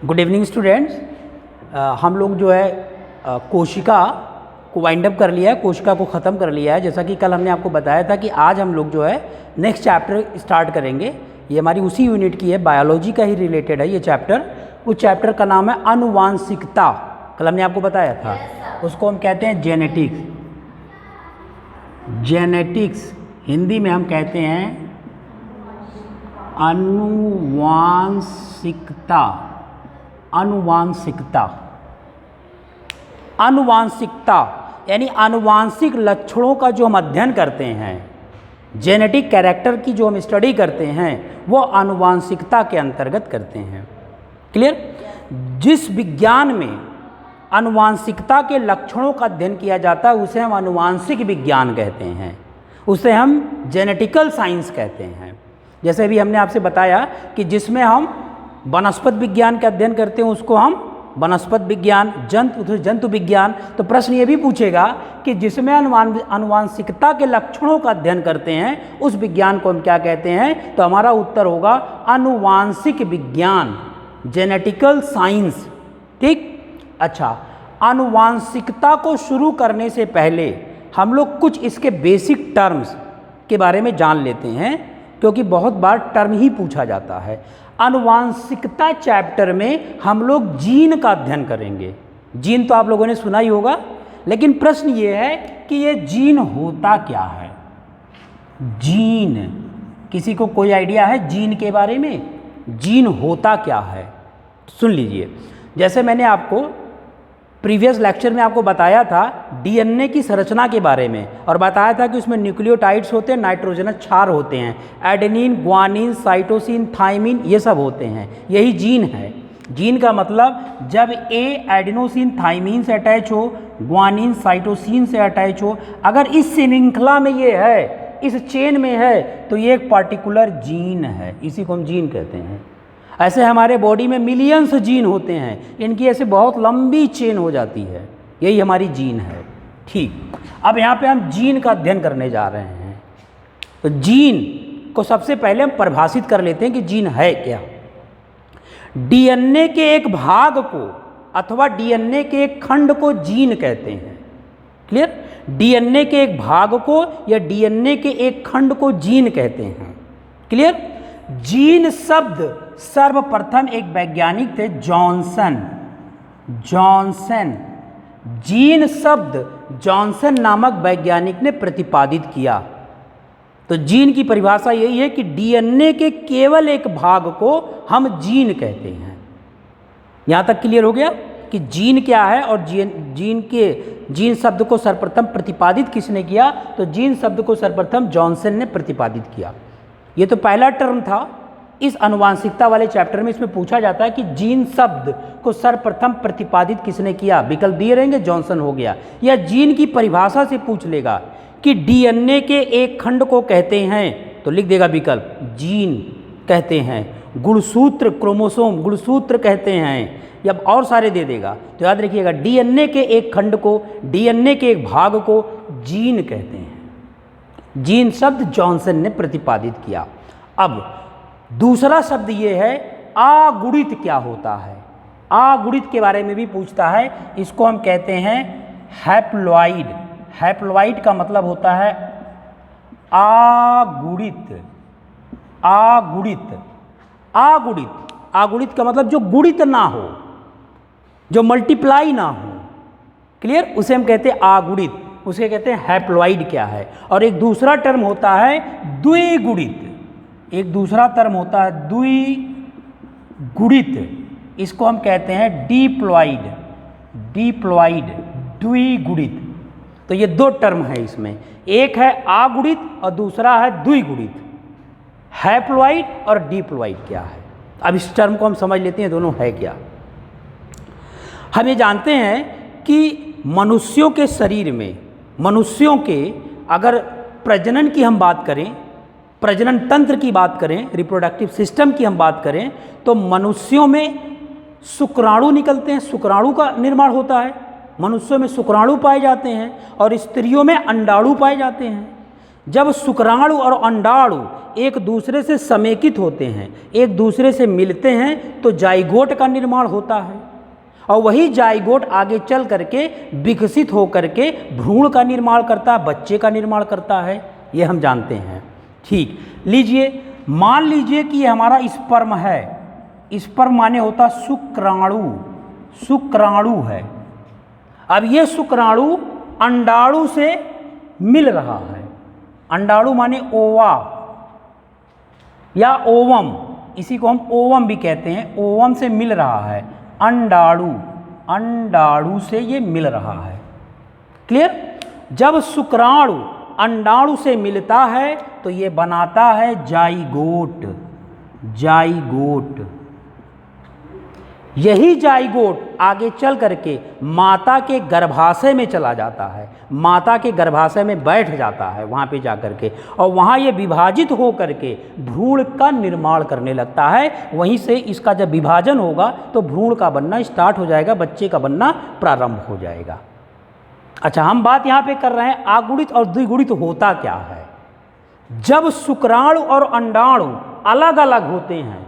Good evening students. हम लोग जो है कोशिका को वाइंड अप कर लिया है, कोशिका को ख़त्म कर लिया है। जैसा कि कल हमने आपको बताया था कि आज हम लोग जो है नेक्स्ट चैप्टर स्टार्ट करेंगे। ये हमारी उसी यूनिट की है, बायोलॉजी का ही रिलेटेड है ये चैप्टर। उस चैप्टर का नाम है आनुवांशिकता। कल हमने आपको बताया था, उसको हम कहते हैं जेनेटिक्स। जेनेटिक्स हिंदी में हम कहते हैं आनुवांशिकता। आनुवांशिकता, आनुवांशिकता यानी आनुवांशिक लक्षणों का जो हम अध्ययन करते हैं, जेनेटिक कैरेक्टर की जो हम स्टडी करते हैं, वो आनुवांशिकता के अंतर्गत करते हैं। क्लियर? जिस विज्ञान में आनुवांशिकता के लक्षणों का अध्ययन किया जाता है उसे हम आनुवांशिक विज्ञान कहते हैं, उसे हम जेनेटिकल साइंस कहते हैं। जैसे भी हमने आपसे बताया कि जिसमें हम वनस्पत विज्ञान का अध्ययन करते हैं उसको हम वनस्पत विज्ञान, जंतु विज्ञान। तो प्रश्न ये भी पूछेगा कि जिसमें आनुवांशिकता के लक्षणों का अध्ययन करते हैं उस विज्ञान को हम क्या कहते हैं? तो हमारा उत्तर होगा आनुवांशिक विज्ञान, जेनेटिकल साइंस। ठीक? अच्छा, आनुवांशिकता को शुरू करने से पहले हम लोग कुछ इसके बेसिक टर्म्स के बारे में जान लेते हैं, क्योंकि बहुत बार टर्म ही पूछा जाता है। आनुवांशिकता चैप्टर में हम लोग जीन का अध्ययन करेंगे। जीन तो आप लोगों ने सुना ही होगा, लेकिन प्रश्न ये है कि ये जीन होता क्या है? जीन, किसी को कोई आइडिया है जीन के बारे में? जीन होता क्या है? सुन लीजिए। जैसे मैंने आपको प्रीवियस लेक्चर में आपको बताया था डीएनए की संरचना के बारे में, और बताया था कि उसमें न्यूक्लियोटाइड्स होते हैं, नाइट्रोजनस क्षार होते हैं, एडेनिन, ग्वानिन, साइटोसिन, थाइमिन, ये सब होते हैं। यही जीन है। जीन का मतलब जब ए एडेनोसिन थाइमिन से अटैच हो, ग्वानिन साइटोसिन से अटैच हो, अगर इस श्रृंखला में ये है, इस चेन में है, तो ये एक पार्टिकुलर जीन है। इसी को हम जीन कहते हैं। ऐसे हमारे बॉडी में मिलियंस जीन होते हैं, इनकी ऐसे बहुत लंबी चेन हो जाती है, यही हमारी जीन है। ठीक, अब यहाँ पे हम जीन का अध्ययन करने जा रहे हैं। तो जीन को सबसे पहले हम परिभाषित कर लेते हैं कि जीन है क्या। डीएनए के एक भाग को अथवा डीएनए के एक खंड को जीन कहते हैं। क्लियर? डीएनए के एक भाग को या डीएनए के एक खंड को जीन कहते हैं। क्लियर? जीन शब्द सर्वप्रथम एक वैज्ञानिक थे, जॉनसन। जीन शब्द जॉनसन नामक वैज्ञानिक ने प्रतिपादित किया। तो जीन की परिभाषा यही है कि डीएनए के केवल एक भाग को हम जीन कहते हैं। यहां तक क्लियर हो गया कि जीन क्या है और जीन शब्द को सर्वप्रथम प्रतिपादित किसने किया? तो जीन शब्द को सर्वप्रथम जॉनसन ने प्रतिपादित किया। ये तो पहला टर्म था इस आनुवांशिकता वाले चैप्टर में। इसमें पूछा जाता है कि जीन शब्द को सर्वप्रथम प्रतिपादित किसने किया? विकल्प दिए रहेंगे, जॉनसन हो गया। या जीन की परिभाषा से पूछ लेगा कि डीएनए के एक खंड को कहते हैं, तो लिख देगा विकल्प जीन कहते हैं। गुणसूत्र, क्रोमोसोम, गुणसूत्र कहते हैं, या और सारे दे देगा। तो याद रखिएगा, डीएनए के एक खंड को, डीएनए के एक भाग को जीन कहते हैं। जीन शब्द जॉनसन ने प्रतिपादित किया। अब दूसरा शब्द ये है अगुणित। क्या होता है? अगुणित के बारे में भी पूछता है। इसको हम कहते हैं हैप्लॉइड। हैप्लॉइड का मतलब होता है अगुणित। अगुणित, अगुणित, अगुणित का मतलब जो गुणित ना हो, जो मल्टीप्लाई ना हो। क्लियर? उसे हम कहते हैं अगुणित, उसे कहते हैं हैप्लॉइड। क्या है? और एक दूसरा टर्म होता है द्विगुणित। एक दूसरा टर्म होता है द्विगुणित, इसको हम कहते हैं डिप्लॉइड। डिप्लॉइड, द्विगुणित। तो ये दो टर्म है इसमें, एक है अगुणित और दूसरा है द्विगुणित। हैप्लॉइड और डिप्लॉइड क्या है? अब इस टर्म को हम समझ लेते हैं दोनों है क्या। हम ये जानते हैं कि मनुष्यों के शरीर में, मनुष्यों के अगर प्रजनन की हम बात करें, प्रजनन तंत्र की बात करें, रिप्रोडक्टिव सिस्टम की हम बात करें, तो मनुष्यों में शुक्राणु निकलते हैं, शुक्राणु का निर्माण होता है। मनुष्यों में शुक्राणु पाए जाते हैं और स्त्रियों में अंडाणु पाए जाते हैं। जब शुक्राणु और अंडाणु एक दूसरे से समेकित होते हैं, एक दूसरे से मिलते हैं, तो जाइगोट का निर्माण होता है और वही जाइगोट आगे चल करके विकसित हो करके भ्रूण का निर्माण करता है, बच्चे का निर्माण करता है, ये हम जानते हैं। ठीक, लीजिए मान लीजिए कि ये हमारा स्पर्म है, स्पर्म माने होता शुक्राणु, शुक्राणु है। अब ये शुक्राणु अंडाणु से मिल रहा है, अंडाणु माने ओवा या ओवम, इसी को हम ओवम भी कहते हैं, ओवम से मिल रहा है, अंडाणु, अंडाणु से ये मिल रहा है। क्लियर? जब शुक्राणु अंडाणु से मिलता है तो ये बनाता है जाइगोट, जाइगोट। यही जाइगोट आगे चल करके माता के गर्भाशय में चला जाता है, माता के गर्भाशय में बैठ जाता है वहाँ पे जा करके, और वहाँ ये विभाजित हो करके भ्रूण का निर्माण करने लगता है। वहीं से इसका जब विभाजन होगा तो भ्रूण का बनना स्टार्ट हो जाएगा, बच्चे का बनना प्रारंभ हो जाएगा। अच्छा, हम बात यहाँ पे कर रहे हैं आगुणित और द्विगुणित होता क्या है। जब शुक्राणु और अंडाणु अलग अलग होते हैं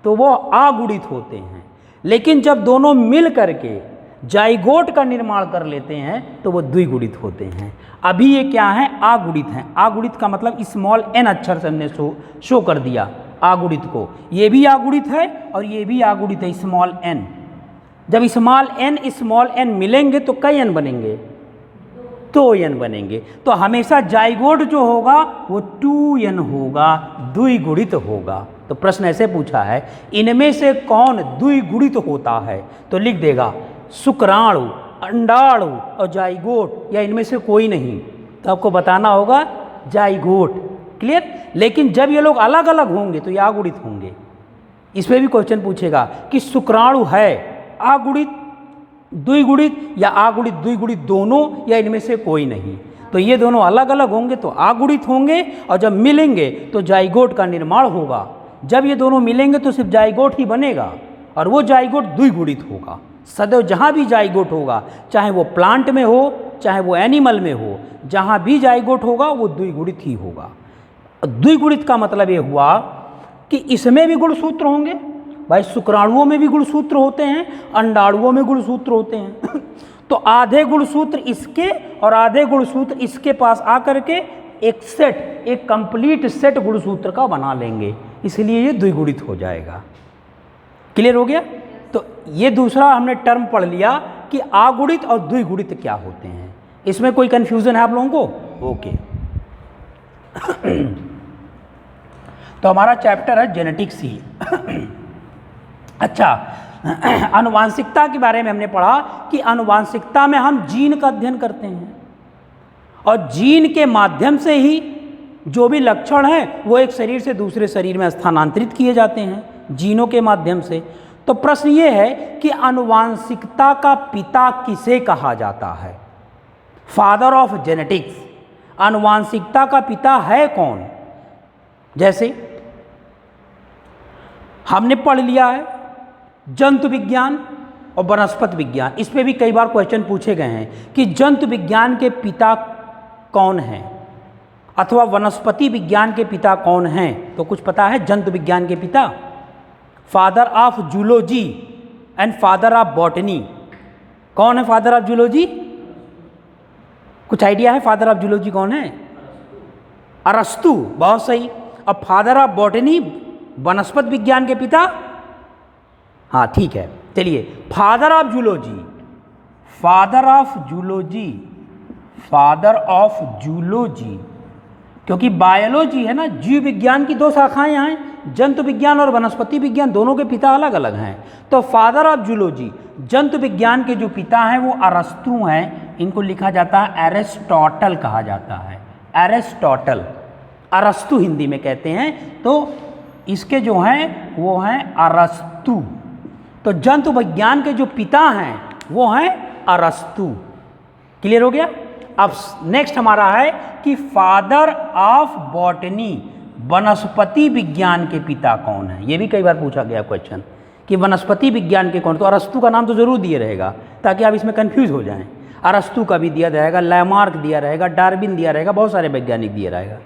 तो वो आगुणित होते हैं, लेकिन जब दोनों मिल करके जाइगोट का निर्माण कर लेते हैं तो वो द्विगुणित होते हैं। अभी ये क्या है? आगुणित हैं। आगुणित का मतलब स्मॉल एन अक्षर से हमने शो कर दिया आगुणित को। ये भी आगुणित है और ये भी आगुणित है, स्मॉल एन। जब स्मॉल एन मिलेंगे तो कई एन बनेंगे, 2n बनेंगे। तो हमेशा जाइगोट जो होगा वो 2n होगा, द्विगुणित होगा। तो प्रश्न ऐसे पूछा है, इनमें से कौन द्विगुणित होता है? तो लिख देगा शुक्राणु, अंडाणु और जाइगोट, या इनमें से कोई नहीं। तो आपको बताना होगा जाइगोट। क्लियर? लेकिन जब ये लोग अलग अलग होंगे तो ये आगुणित होंगे। इसमें भी क्वेश्चन पूछेगा कि शुक्राणु है आगुणित, द्विगुणित या आगुणित द्विगुणित दोनों, या इनमें से कोई नहीं। तो ये दोनों अलग अलग होंगे तो आगुणित होंगे, और जब मिलेंगे तो जाइगोट का निर्माण होगा। जब ये दोनों मिलेंगे तो सिर्फ जाइगोट ही बनेगा, और वो जाइगोट द्विगुणित होगा। सदैव जहाँ भी जाइगोट होगा, चाहे वो प्लांट में हो चाहे वो एनिमल में हो, जहाँ भी जाइगोट होगा वो द्विगुणित ही होगा। द्विगुणित का मतलब ये हुआ कि इसमें भी गुणसूत्र होंगे। भाई शुक्राणुओं में भी गुणसूत्र होते हैं, अंडाणुओं में गुणसूत्र होते हैं। तो आधे गुणसूत्र इसके और आधे गुणसूत्र इसके पास आकर के एक सेट, एक कंप्लीट सेट गुणसूत्र का बना लेंगे, इसलिए ये द्विगुणित हो जाएगा। क्लियर हो गया? तो ये दूसरा हमने टर्म पढ़ लिया कि आगुणित और द्विगुणित क्या होते हैं। इसमें कोई कंफ्यूजन है आप लोगों को? ओके। तो हमारा चैप्टर है जेनेटिक्स ही। अच्छा, आनुवांशिकता के बारे में हमने पढ़ा कि आनुवांशिकता में हम जीन का अध्ययन करते हैं, और जीन के माध्यम से ही जो भी लक्षण हैं वो एक शरीर से दूसरे शरीर में स्थानांतरित किए जाते हैं, जीनों के माध्यम से। तो प्रश्न ये है कि आनुवांशिकता का पिता किसे कहा जाता है? फादर ऑफ जेनेटिक्स, आनुवांशिकता का पिता है कौन? जैसे हमने पढ़ लिया है जंतु विज्ञान और वनस्पति विज्ञान, इस पे भी कई बार क्वेश्चन पूछे गए हैं कि जंतु विज्ञान के पिता कौन हैं अथवा वनस्पति विज्ञान के पिता कौन हैं। तो कुछ पता है जंतु विज्ञान के पिता? Father of zoology and father of botany. कौन है फादर ऑफ जूलॉजी? कुछ आइडिया है फादर ऑफ जूलॉजी कौन है? अरस्तु, बहुत सही। अब फादर ऑफ बॉटनी, वनस्पति विज्ञान के पिता? हाँ ठीक है, चलिए father of zoology, father of zoology, father of zoology, क्योंकि बायोलॉजी है ना, जीव विज्ञान की दो शाखाएं हैं, जंतु विज्ञान और वनस्पति विज्ञान, दोनों के पिता अलग अलग हैं। तो फादर ऑफ जूलॉजी, जंतु विज्ञान के जो पिता हैं वो अरस्तु हैं। इनको लिखा जाता है एरिस्टोटल कहा जाता है, एरिस्टोटल, अरस्तु हिंदी में कहते हैं। तो इसके जो हैं वो हैं अरस्तु। तो जंतु विज्ञान के जो पिता हैं वो हैं अरस्तु। क्लियर हो गया? अब नेक्स्ट हमारा है कि फादर ऑफ बॉटनी, वनस्पति विज्ञान के पिता कौन है? ये भी कई बार पूछा गया क्वेश्चन कि वनस्पति विज्ञान के कौन। तो अरस्तु का नाम तो जरूर दिए रहेगा ताकि आप इसमें कंफ्यूज हो जाएं। अरस्तु का भी दिया रहेगा, लैमार्क दिया रहेगा, डार्विन दिया रहेगा, बहुत सारे वैज्ञानिक दिया रहेगा।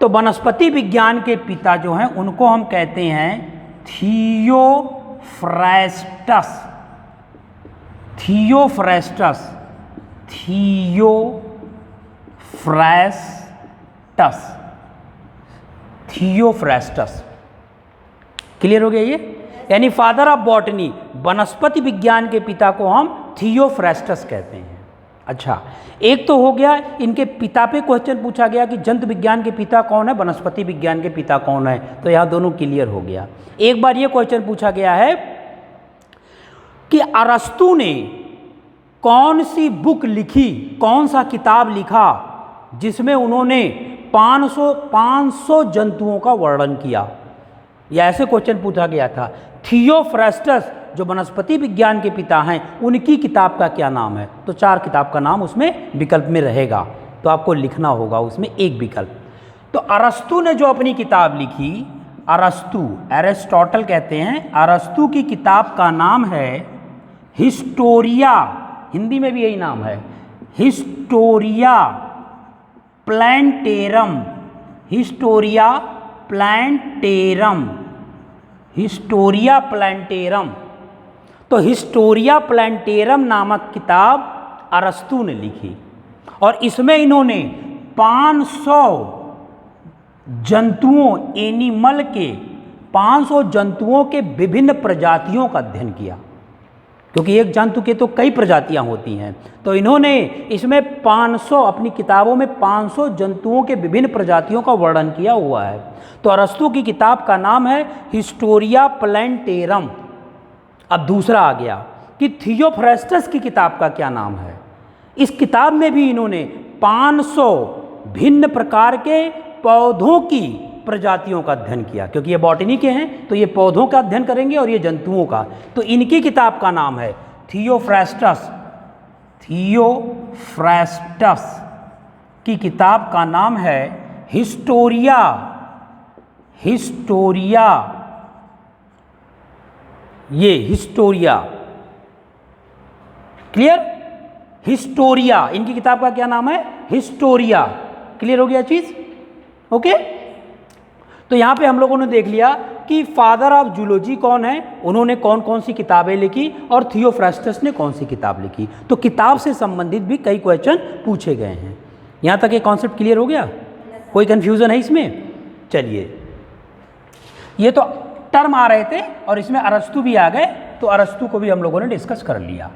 तो वनस्पति विज्ञान के पिता जो हैं उनको हम कहते हैं Theophrastus. Theophrastus, Theophrastus, Theophrastus. Clear हो गया ये? यानी फादर ऑफ बॉटनी, वनस्पति विज्ञान के पिता को हम थियोफ्रास्टस कहते हैं। अच्छा, एक तो हो गया इनके पिता पे क्वेश्चन पूछा गया कि जंतु विज्ञान के पिता कौन है, वनस्पति विज्ञान के पिता कौन है, तो यहाँ दोनों क्लियर हो गया। एक बार ये क्वेश्चन पूछा गया है कि अरस्तु ने कौन सी बुक लिखी, कौन सा किताब लिखा जिसमें उन्होंने 500 जंतुओं का वर्णन किया, या ऐसे क्वेश्चन पूछा गया था। थियोफ्रास्टस जो वनस्पति विज्ञान के पिता हैं उनकी किताब का क्या नाम है, तो 4 किताब का नाम उसमें विकल्प में रहेगा, तो आपको लिखना होगा उसमें एक विकल्प। तो अरस्तु ने जो अपनी किताब लिखी, अरस्तु, एरिस्टोटल कहते हैं, अरस्तु की किताब का नाम है हिस्टोरिया, हिंदी में भी यही नाम है, हिस्टोरिया प्लैंटेरम, हिस्टोरिया प्लैंटेरम, हिस्टोरिया प्लैंटेरम। तो हिस्टोरिया प्लैंटेरम नामक किताब अरस्तु ने लिखी और इसमें इन्होंने 500 जंतुओं, एनिमल के 500 जंतुओं के विभिन्न प्रजातियों का अध्ययन किया, क्योंकि एक जंतु के तो कई प्रजातियां होती हैं। तो इन्होंने इसमें 500, अपनी किताबों में 500 जंतुओं के विभिन्न प्रजातियों का वर्णन किया हुआ है। तो अरस्तु की किताब का नाम है हिस्टोरिया प्लैंटेरम। अब दूसरा आ गया कि थियोफ्रास्टस की किताब का क्या नाम है। इस किताब में भी इन्होंने 500 भिन्न प्रकार के पौधों की प्रजातियों का अध्ययन किया, क्योंकि ये बॉटनी के हैं तो ये पौधों का अध्ययन करेंगे और ये जंतुओं का। तो इनकी किताब का नाम है थियोफ्रास्टस। थियोफ्रास्टस की किताब का नाम है हिस्टोरिया, हिस्टोरिया, ये हिस्टोरिया। क्लियर? हिस्टोरिया, इनकी किताब का क्या नाम है? हिस्टोरिया। क्लियर हो गया चीज? ओके। तो यहां पे हम लोगों ने देख लिया कि फादर ऑफ जूलॉजी कौन है, उन्होंने कौन कौन सी किताबें लिखी और थियोफ्रास्टस ने कौन सी किताब लिखी। तो किताब से संबंधित भी कई क्वेश्चन पूछे गए हैं। यहां तक ये कॉन्सेप्ट क्लियर हो गया? कोई कंफ्यूजन है इसमें? चलिए, ये तो टर्म आ रहे थे और इसमें अरस्तु भी आ गए, तो अरस्तु को भी हम लोगों ने डिस्कस कर लिया।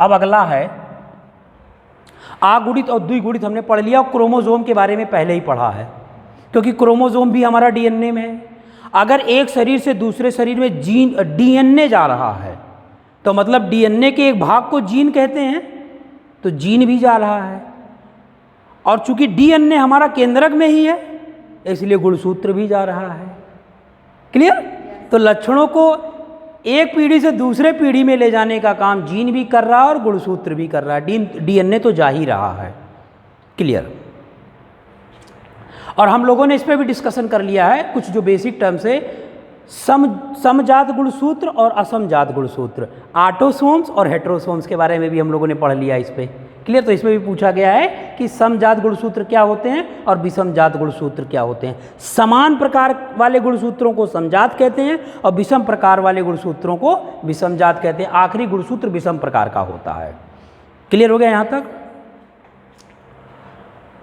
अब अगला है आगुणित और द्विगुणित, हमने पढ़ लिया। और क्रोमोसोम के बारे में पहले ही पढ़ा है, क्योंकि क्रोमोसोम भी हमारा डीएनए में है। अगर एक शरीर से दूसरे शरीर में जीन, डीएनए जा रहा है, तो मतलब डीएनए के एक भाग को जीन कहते हैं, तो जीन भी जा रहा है। और चूंकि डीएनए हमारा केंद्रक में ही है, इसलिए गुणसूत्र भी जा रहा है। क्लियर? तो लक्षणों को एक पीढ़ी से दूसरे पीढ़ी में ले जाने का काम जीन भी कर रहा है और गुणसूत्र भी कर रहा है। डीएनए तो जा ही रहा है। क्लियर? और हम लोगों ने इस पर भी डिस्कशन कर लिया है कुछ जो बेसिक टर्म से, समजात गुणसूत्र और असमजात गुणसूत्र, ऑटोसोम्स और हेटेरोसोम्स के बारे में भी हम लोगों ने पढ़ लिया इस पे। क्लियर? तो इसमें भी पूछा गया है कि समजात गुणसूत्र क्या होते हैं और विषमजात गुणसूत्र क्या होते हैं। समान प्रकार वाले गुणसूत्रों को समजात कहते हैं और विषम प्रकार वाले गुणसूत्रों को विषमजात कहते हैं। आखिरी गुणसूत्र विषम प्रकार का होता है। क्लियर हो गया यहाँ तक?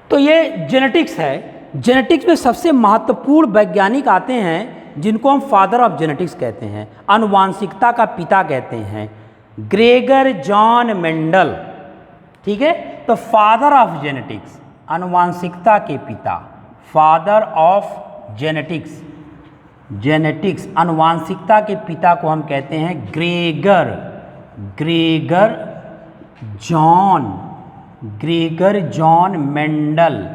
तो ये जेनेटिक्स है। जेनेटिक्स में सबसे महत्वपूर्ण वैज्ञानिक आते हैं जिनको हम फादर ऑफ जेनेटिक्स कहते हैं, आनुवांशिकता का पिता कहते हैं, ग्रेगर जॉन मेंडल। ठीक है? तो फादर ऑफ जेनेटिक्स, आनुवांशिकता के पिता, फादर ऑफ जेनेटिक्स, जेनेटिक्स आनुवांशिकता के पिता को हम कहते हैं ग्रेगर, ग्रेगर जॉन मेंडल,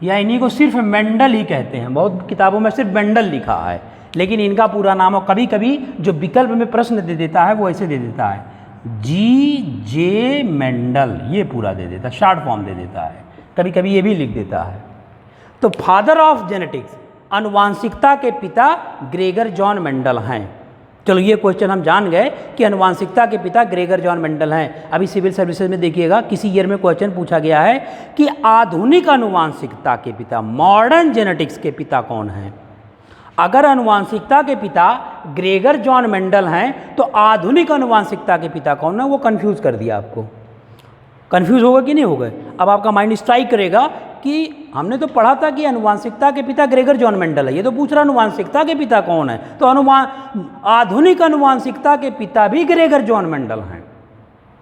या इन्हीं को सिर्फ मेंडल ही कहते हैं। बहुत किताबों में सिर्फ मेंडल लिखा है, लेकिन इनका पूरा नाम, और कभी कभी जो विकल्प में प्रश्न दे देता है वो ऐसे दे देता है G.J. मेंडल, ये पूरा दे देता है, शॉर्ट फॉर्म दे देता है, कभी कभी ये भी लिख देता है। तो फादर ऑफ जेनेटिक्स, आनुवांशिकता के पिता ग्रेगर जॉन मेंडल हैं। चलो ये क्वेश्चन हम जान गए कि आनुवांशिकता के पिता ग्रेगर जॉन मेंडल हैं। अभी सिविल सर्विसेज में देखिएगा किसी ईयर में क्वेश्चन पूछा गया है कि आधुनिक आनुवांशिकता के पिता, मॉडर्न जेनेटिक्स के पिता कौन हैं। अगर आनुवांशिकता के पिता ग्रेगर जॉन मेंडल हैं तो आधुनिक आनुवांशिकता के पिता कौन है, वो कंफ्यूज कर दिया आपको। कंफ्यूज होगा कि नहीं होगा? अब आपका माइंड स्ट्राइक करेगा कि हमने तो पढ़ा था कि आनुवांशिकता के पिता ग्रेगर जॉन मेंडल है, ये तो पूछ रहा आनुवांशिकता के पिता कौन है। तो आधुनिक आनुवांशिकता के पिता भी ग्रेगर जॉन मेंडल हैं।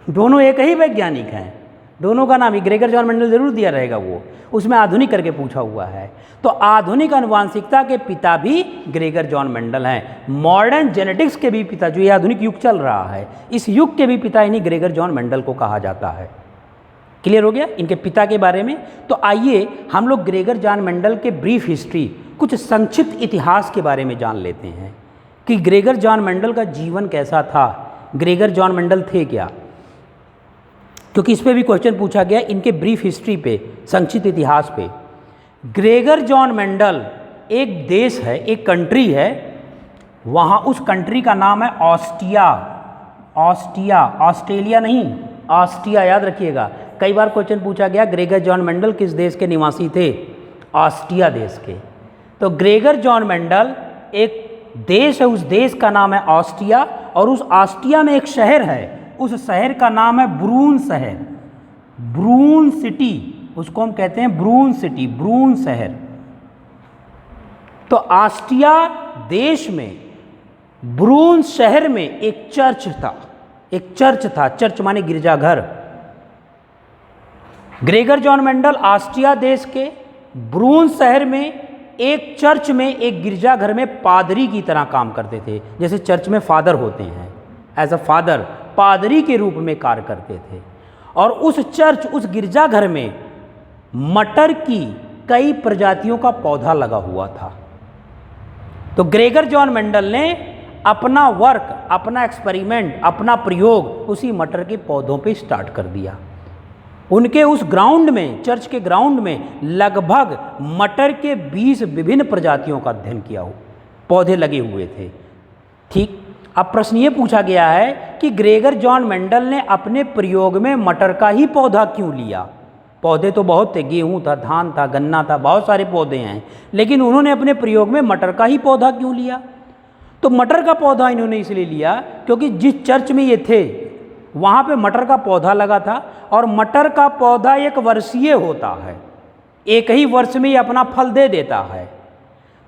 दोनों एक ही वैज्ञानिक हैं, दोनों का नाम ही ग्रेगर जॉन मेंडल जरूर दिया रहेगा, वो उसमें आधुनिक करके पूछा हुआ है। तो आधुनिक आनुवांशिकता के पिता भी ग्रेगर जॉन मेंडल हैं। मॉडर्न जेनेटिक्स के भी पिता, जो ये आधुनिक युग चल रहा है, इस युग के भी पिता इन्हीं ग्रेगर जॉन मेंडल को कहा जाता है। क्लियर हो गया इनके पिता के बारे में। तो आइए हम लोग ग्रेगर जॉन मेंडल के ब्रीफ हिस्ट्री, कुछ संक्षिप्त इतिहास के बारे में जान लेते हैं कि ग्रेगर जॉन मेंडल का जीवन कैसा था, ग्रेगर जॉन मेंडल थे क्या, क्योंकि इस पे भी क्वेश्चन पूछा गया इनके ब्रीफ हिस्ट्री पे, संक्षिप्त इतिहास पे। ग्रेगर जॉन मेंडल एक देश है, एक कंट्री है, वहाँ उस कंट्री का नाम है ऑस्ट्रिया। ऑस्ट्रिया, ऑस्ट्रेलिया नहीं, ऑस्ट्रिया, याद रखिएगा। कई बार क्वेश्चन पूछा गया ग्रेगर जॉन मेंडल किस देश के निवासी थे, ऑस्ट्रिया देश के। तो ग्रेगर जॉन मेंडल एक देश है, उस देश का नाम है ऑस्ट्रिया, और उस ऑस्ट्रिया में एक शहर है, उस शहर का नाम है ब्रून शहर, ब्रून सिटी, उसको हम कहते हैं ब्रून सिटी, ब्रून शहर। तो ऑस्ट्रिया देश में ब्रून शहर में एक चर्च था, एक चर्च था, चर्च माने गिरजाघर। ग्रेगर जॉन मेंडल ऑस्ट्रिया देश के ब्रून शहर में एक चर्च में, एक गिरजाघर में पादरी की तरह काम करते थे। जैसे चर्च में फादर होते हैं, एज अ फादर, पादरी के रूप में कार्य करते थे। और उस चर्च, उस गिरजाघर में मटर की कई प्रजातियों का पौधा लगा हुआ था। तो ग्रेगर जॉन मेंडल ने अपना वर्क, अपना एक्सपेरिमेंट, अपना प्रयोग उसी मटर के पौधों पे स्टार्ट कर दिया। उनके उस ग्राउंड में, चर्च के ग्राउंड में लगभग मटर के 20 विभिन्न प्रजातियों का अध्ययन किया हो, पौधे लगे हुए थे। ठीक, अब प्रश्न ये पूछा गया है कि ग्रेगर जॉन मेंडल ने अपने प्रयोग में मटर का ही पौधा क्यों लिया। पौधे तो बहुत थे, गेहूं था, धान था, गन्ना था, बहुत सारे पौधे हैं, लेकिन उन्होंने अपने प्रयोग में मटर का ही पौधा क्यों लिया। तो मटर का पौधा इन्होंने इसलिए लिया क्योंकि जिस चर्च में ये थे वहाँ पे मटर का पौधा लगा था, और मटर का पौधा एक वर्षीय होता है, एक ही वर्ष में ये अपना फल दे देता है।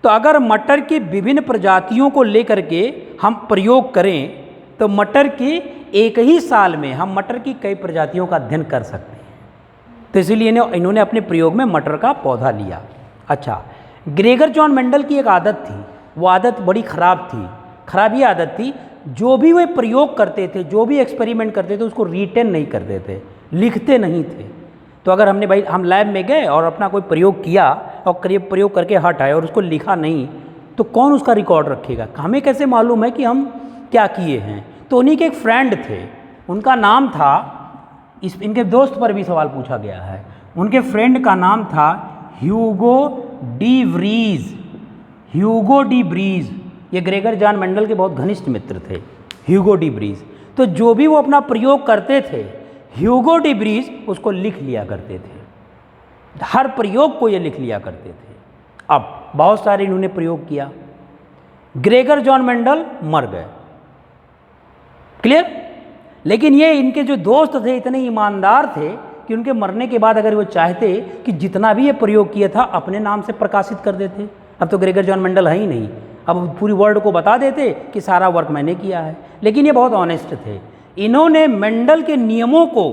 तो अगर मटर की विभिन्न प्रजातियों को लेकर के हम प्रयोग करें तो मटर की एक ही साल में हम मटर की कई प्रजातियों का अध्ययन कर सकते हैं। तो इसीलिए इन्होंने अपने प्रयोग में मटर का पौधा लिया। अच्छा, ग्रेगर जॉन मेंडल की एक आदत थी, वो आदत बड़ी ख़राब थी। खराब ये आदत थी, जो भी वे प्रयोग करते थे, जो भी एक्सपेरिमेंट करते थे, उसको रिटेन नहीं करते थे, लिखते नहीं थे। तो अगर हमने भाई हम लैब में गए और अपना कोई प्रयोग किया और प्रयोग करके हट आए और उसको लिखा नहीं, तो कौन उसका रिकॉर्ड रखेगा? हमें कैसे मालूम है कि हम क्या किए हैं? तो उन्हीं के एक फ्रेंड थे, उनका नाम था, इनके दोस्त पर भी सवाल पूछा गया है, उनके फ्रेंड का नाम था Hugo de Vries. Hugo de Vries ये ग्रेगर जॉन मेंडल के बहुत घनिष्ठ मित्र थे, ह्यूगो डी ब्रीज। तो जो भी वो अपना प्रयोग करते थे, ह्यूगो डी ब्रीज उसको लिख लिया करते थे, हर प्रयोग को ये लिख लिया करते थे। अब बहुत सारे इन्होंने प्रयोग किया, ग्रेगर जॉन मेंडल मर गए, क्लियर। लेकिन ये इनके जो दोस्त थे इतने ईमानदार थे कि उनके मरने के बाद अगर वो चाहते कि जितना भी ये प्रयोग किया था अपने नाम से प्रकाशित कर देते। अब तो ग्रेगर जॉन मेंडल है ही नहीं, अब पूरी वर्ल्ड को बता देते कि सारा वर्क मैंने किया है। लेकिन ये बहुत ऑनेस्ट थे, इन्होंने मेंडल के नियमों को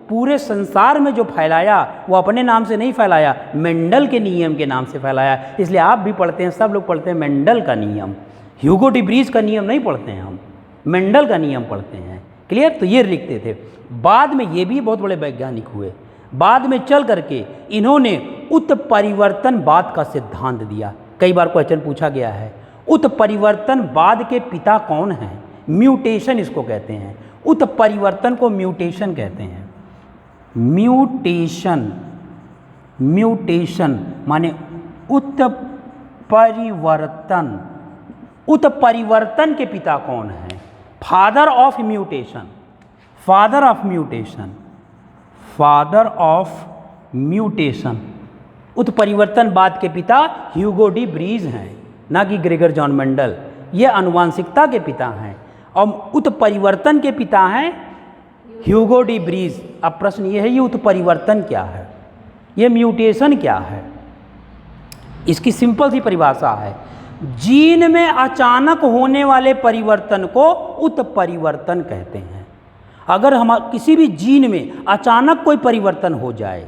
पूरे संसार में जो फैलाया वो अपने नाम से नहीं फैलाया, मेंडल के नियम के नाम से फैलाया। इसलिए आप भी पढ़ते हैं, सब लोग पढ़ते हैं मेंडल का नियम, ह्यूगो डी ब्रीज का नियम नहीं पढ़ते हैं, हम मेंडल का नियम पढ़ते हैं, क्लियर। तो ये लिखते थे। बाद में ये भी बहुत बड़े वैज्ञानिक हुए, बाद में चल करके इन्होंने उत्परिवर्तनवाद का सिद्धांत दिया। कई बार क्वेश्चन पूछा गया है, उत्परिवर्तनवाद के पिता कौन हैं? म्यूटेशन इसको कहते हैं, उत्परिवर्तन को म्यूटेशन कहते हैं। म्यूटेशन, म्यूटेशन माने उत्परिवर्तन, उत्परिवर्तन के पिता कौन है? Father of mutation, father of mutation, father of mutation, उत्परिवर्तनवाद के पिता ह्यूगो डी ब्रीज हैं, ना कि ग्रेगर जॉन मेंडल। ये आनुवांशिकता के पिता हैं और उत्परिवर्तन के पिता हैं ह्यूगो डी ब्रीज। अब प्रश्न ये है, ये उत्परिवर्तन क्या है, ये म्यूटेशन क्या है? इसकी सिंपल सी परिभाषा है, जीन में अचानक होने वाले परिवर्तन को उत्परिवर्तन कहते हैं। अगर हम किसी भी जीन में अचानक कोई परिवर्तन हो जाए,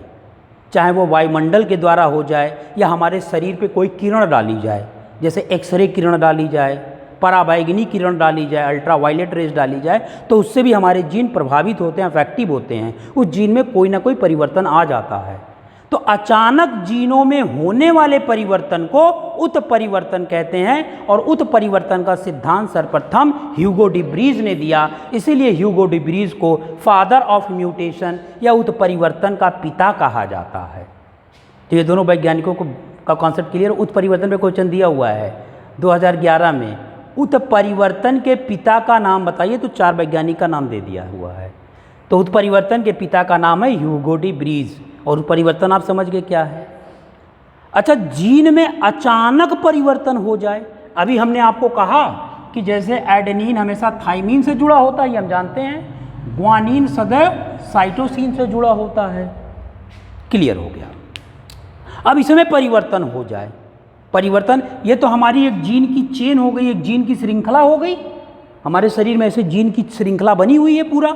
चाहे वो वायुमंडल के द्वारा हो जाए या हमारे शरीर पे कोई किरण डाली जाए, जैसे एक्सरे किरण डाली जाए, पराबैंगनी किरण डाली जाए, अल्ट्रावायलेट रेज डाली जाए, तो उससे भी हमारे जीन प्रभावित होते हैं, अफेक्टिव होते हैं, उस जीन में कोई ना कोई परिवर्तन आ जाता है। तो अचानक जीनों में होने वाले परिवर्तन को उत्परिवर्तन कहते हैं और उत्परिवर्तन का सिद्धांत सर्वप्रथम ह्यूगो डी ब्रीज ने दिया। इसीलिए ह्यूगो डी ब्रीज को फादर ऑफ म्यूटेशन या उत्परिवर्तन का पिता कहा जाता है। तो ये दोनों वैज्ञानिकों को का कॉन्सेप्ट क्लियर। उत्परिवर्तन पे क्वेश्चन दिया हुआ है 2011 में, उत्परिवर्तन के पिता का नाम बताइए, तो 4 वैज्ञानिक का नाम दे दिया हुआ है। तो उत्परिवर्तन के पिता का नाम है ह्यूगो डी ब्रीज। और परिवर्तन आप समझ गए क्या है? अच्छा, जीन में अचानक परिवर्तन हो जाए, अभी हमने आपको कहा कि जैसे एडेनिन हमेशा थाइमीन से जुड़ा होता है, ये हम जानते हैं, ग्वानिन सदैव साइटोसिन से जुड़ा होता है। क्लियर हो गया। अब इसमें परिवर्तन हो जाए, परिवर्तन, ये तो हमारी एक जीन की चेन हो गई, एक जीन की श्रृंखला हो गई। हमारे शरीर में ऐसे जीन की श्रृंखला बनी हुई है पूरा,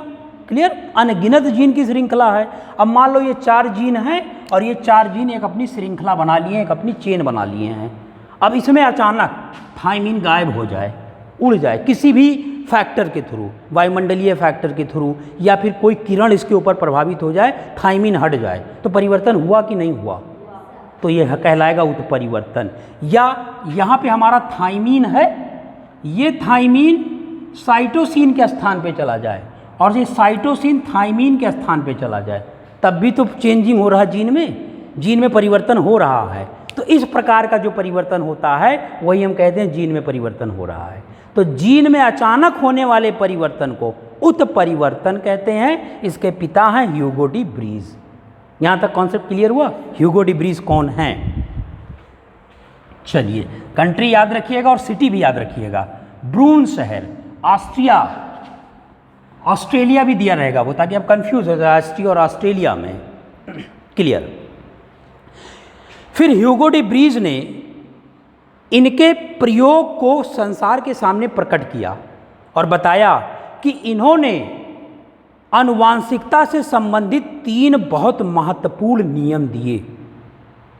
क्लियर, अनगिनत जीन की श्रृंखला है। अब मान लो ये 4 जीन हैं और ये 4 जीन एक अपनी श्रृंखला बना लिए हैं, एक अपनी चेन बना लिए हैं। अब इसमें अचानक थाइमीन गायब हो जाए, उड़ जाए किसी भी फैक्टर के थ्रू, वायुमंडलीय फैक्टर के थ्रू, या फिर कोई किरण इसके ऊपर प्रभावित हो जाए, थाइमीन हट जाए, तो परिवर्तन हुआ कि नहीं हुआ? तो यह कहलाएगा उत्परिवर्तन। या यहाँ पे हमारा थाइमीन है, ये थाइमीन साइटोसिन के स्थान पे चला जाए और ये साइटोसिन थाइमीन के स्थान पे चला जाए, तब भी तो चेंजिंग हो रहा है, जीन में परिवर्तन हो रहा है। तो इस प्रकार का जो परिवर्तन होता है वही हम कहते हैं जीन में परिवर्तन हो रहा है। तो जीन में अचानक होने वाले परिवर्तन को उत्परिवर्तन कहते हैं। इसके पिता हैं ह्यूगो डी ब्रीज। यहाँ तक कॉन्सेप्ट क्लियर हुआ? ह्यूगो डी ब्रीज कौन हैं? चलिए, कंट्री याद रखिएगा और सिटी भी याद रखिएगा। ब्रून शहर, ऑस्ट्रिया, ऑस्ट्रेलिया भी दिया रहेगा वो, ताकि आप कंफ्यूज हो जाए ऑस्ट्रिया और ऑस्ट्रेलिया में। क्लियर। फिर ह्यूगो डी ब्रीज ने इनके प्रयोग को संसार के सामने प्रकट किया और बताया कि इन्होंने आनुवांशिकता से संबंधित 3 बहुत महत्वपूर्ण नियम दिए,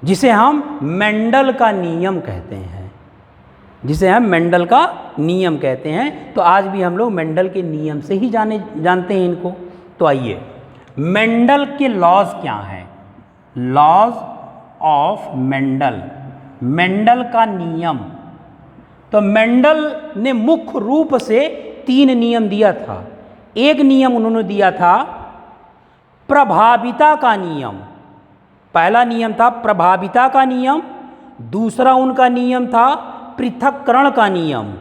जिसे हम मेंडल का नियम कहते हैं, जिसे हम मेंडल का नियम कहते हैं। तो आज भी हम लोग मेंडल के नियम से ही जानते हैं इनको। तो आइए, मेंडल के लॉज क्या हैं? लॉज ऑफ मेंडल, मेंडल का नियम। तो मेंडल ने मुख्य रूप से 3 नियम दिया था। एक नियम उन्होंने दिया था प्रभाविता का नियम। पहला नियम था प्रभाविता का नियम, दूसरा उनका नियम था पृथक्करण का नियम,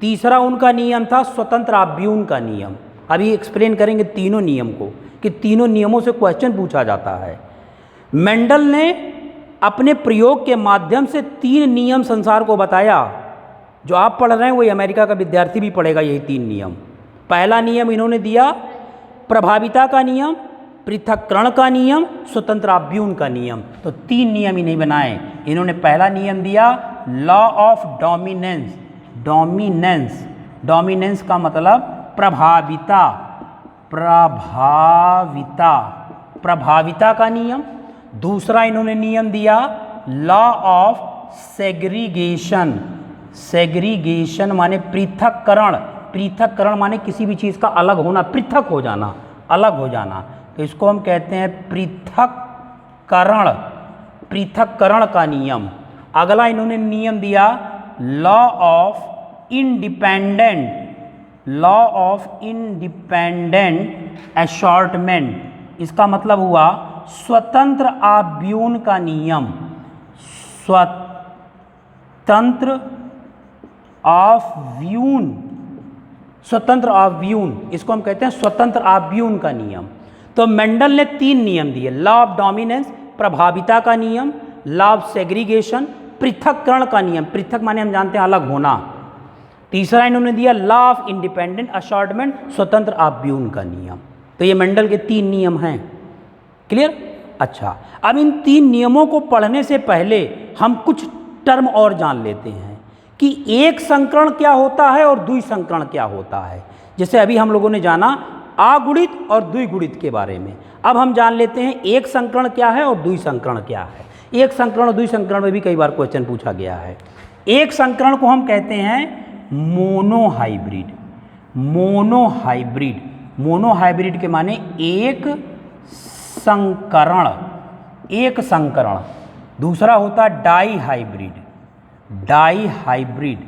तीसरा उनका नियम था स्वतंत्र आव्यूह का नियम। अभी एक्सप्लेन करेंगे तीनों नियम को, कि तीनों नियमों से क्वेश्चन पूछा जाता है। मेंडल ने अपने प्रयोग के माध्यम से 3 नियम संसार को बताया। जो आप पढ़ रहे हैं वही अमेरिका का विद्यार्थी भी पढ़ेगा, यही 3 नियम। पहला नियम इन्होंने दिया प्रभाविता का नियम, पृथक्करण का नियम, स्वतंत्र आव्यूह का नियम। तो 3 नियम इन्हें बनाए। इन्होंने पहला नियम दिया law of dominance. Dominance, dominance का मतलब प्रभाविता, प्रभाविता, प्रभाविता का नियम। दूसरा इन्होंने नियम दिया लॉ ऑफ सेग्रीगेशन। सेग्रीगेशन माने पृथक्करण, पृथक्करण माने किसी भी चीज़ का अलग होना, पृथक हो जाना, अलग हो जाना। तो इसको हम कहते हैं पृथक्करण, पृथक्करण का नियम। अगला इन्होंने नियम दिया law of independent, law of independent assortment. इसका मतलब हुआ स्वतंत्र आव्यूह का नियम, स्वतंत्र ऑफ व्यून, स्वतंत्र आव्यून, इसको हम कहते हैं स्वतंत्र आव्यून का नियम। तो मेंडल ने 3 नियम दिए, लॉ ऑफ डोमिनेंस प्रभाविता का नियम, लॉ ऑफ सेग्रीगेशन पृथक्करण का नियम, पृथक माने हम जानते हैं अलग होना, तीसरा इन्होंने दिया लॉ ऑफ इंडिपेंडेंट असॉर्टमेंट स्वतंत्र आव्यून का नियम। तो ये मेंडल के 3 नियम हैं। क्लियर? अच्छा, अब इन 3 नियमों को पढ़ने से पहले हम कुछ टर्म और जान लेते हैं कि एक संकरण क्या होता है और द्विसंकरण क्या होता है। जैसे अभी हम लोगों ने जाना आगुणित और द्विगुणित के बारे में, अब हम जान लेते हैं एक संकरण क्या है और द्विसंकरण क्या है। एक संकरण और द्विसंकरण में भी कई बार क्वेश्चन पूछा गया है। एक संकरण को हम कहते हैं मोनोहाइब्रिड। मोनोहाइब्रिड, मोनोहाइब्रिड के माने एक संकरण, एक संकरण। दूसरा होता है डाई हाइब्रिड, डाई हाइब्रिड,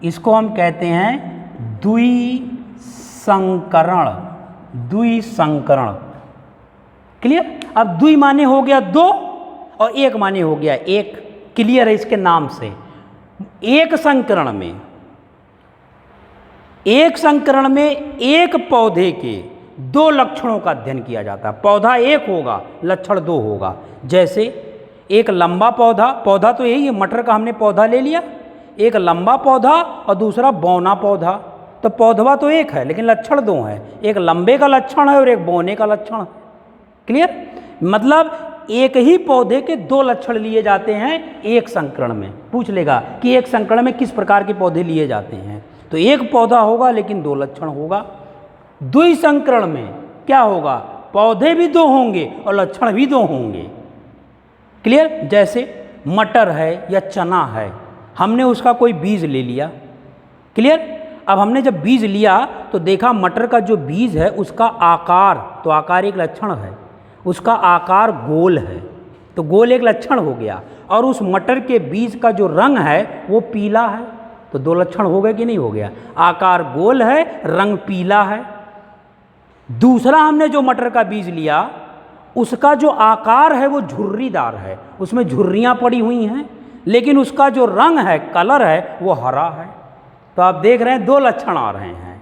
इसको हम कहते हैं द्विसंकरण, द्विसंकरण। क्लियर? अब द्वि माने हो गया 2 और एक माने हो गया 1। क्लियर है इसके नाम से। एक संकरण में एक पौधे के 2 लक्षणों का अध्ययन किया जाता है। पौधा एक होगा, लक्षण 2 होगा। जैसे एक लंबा पौधा, पौधा तो यही है, मटर का हमने पौधा ले लिया, एक लंबा पौधा और दूसरा बौना पौधा। तो पौधवा तो एक है लेकिन लक्षण 2 हैं, एक लंबे का लक्षण है और एक बौने का लक्षण है। क्लियर? मतलब एक ही पौधे के 2 लक्षण लिए जाते हैं एक संकरण में। पूछ लेगा कि एक संकरण में किस प्रकार के पौधे लिए जाते हैं, तो एक पौधा होगा लेकिन 2 लक्षण होगा। द्विसंकरण में क्या होगा, पौधे भी 2 होंगे और लक्षण भी 2 होंगे। क्लियर? जैसे मटर है या चना है, हमने उसका कोई बीज ले लिया। क्लियर? अब हमने जब बीज लिया तो देखा मटर का जो बीज है उसका आकार, तो आकार एक लक्षण है, उसका आकार गोल है, तो गोल एक लक्षण हो गया। और उस मटर के बीज का जो रंग है वो पीला है, तो 2 लक्षण हो गए कि नहीं हो गया? आकार गोल है, रंग पीला है। दूसरा हमने जो मटर का बीज लिया उसका जो आकार है वो झुर्रीदार है, उसमें झुर्रियाँ पड़ी हुई हैं, लेकिन उसका जो रंग है, कलर है, वो हरा है। तो आप देख रहे हैं 2 लक्षण आ रहे हैं।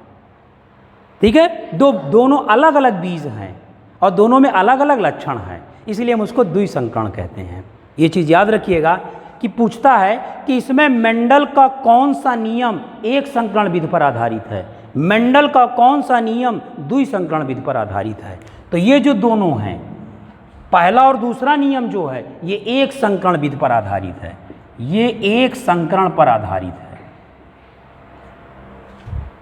ठीक है? दोनों अलग अलग बीज हैं और दोनों में अलग अलग लक्षण हैं, इसलिए हम उसको द्विसंकरण कहते हैं। ये चीज़ याद रखिएगा कि पूछता है कि इसमें मेंडल का कौन सा नियम एक संकरण विधि पर आधारित है, मेंडल का कौन सा नियम द्विसंकरण विधि पर आधारित है। तो ये जो दोनों हैं, पहला और दूसरा नियम जो है ये एक संकरण विधि पर आधारित है, ये एक संकरण पर आधारित है।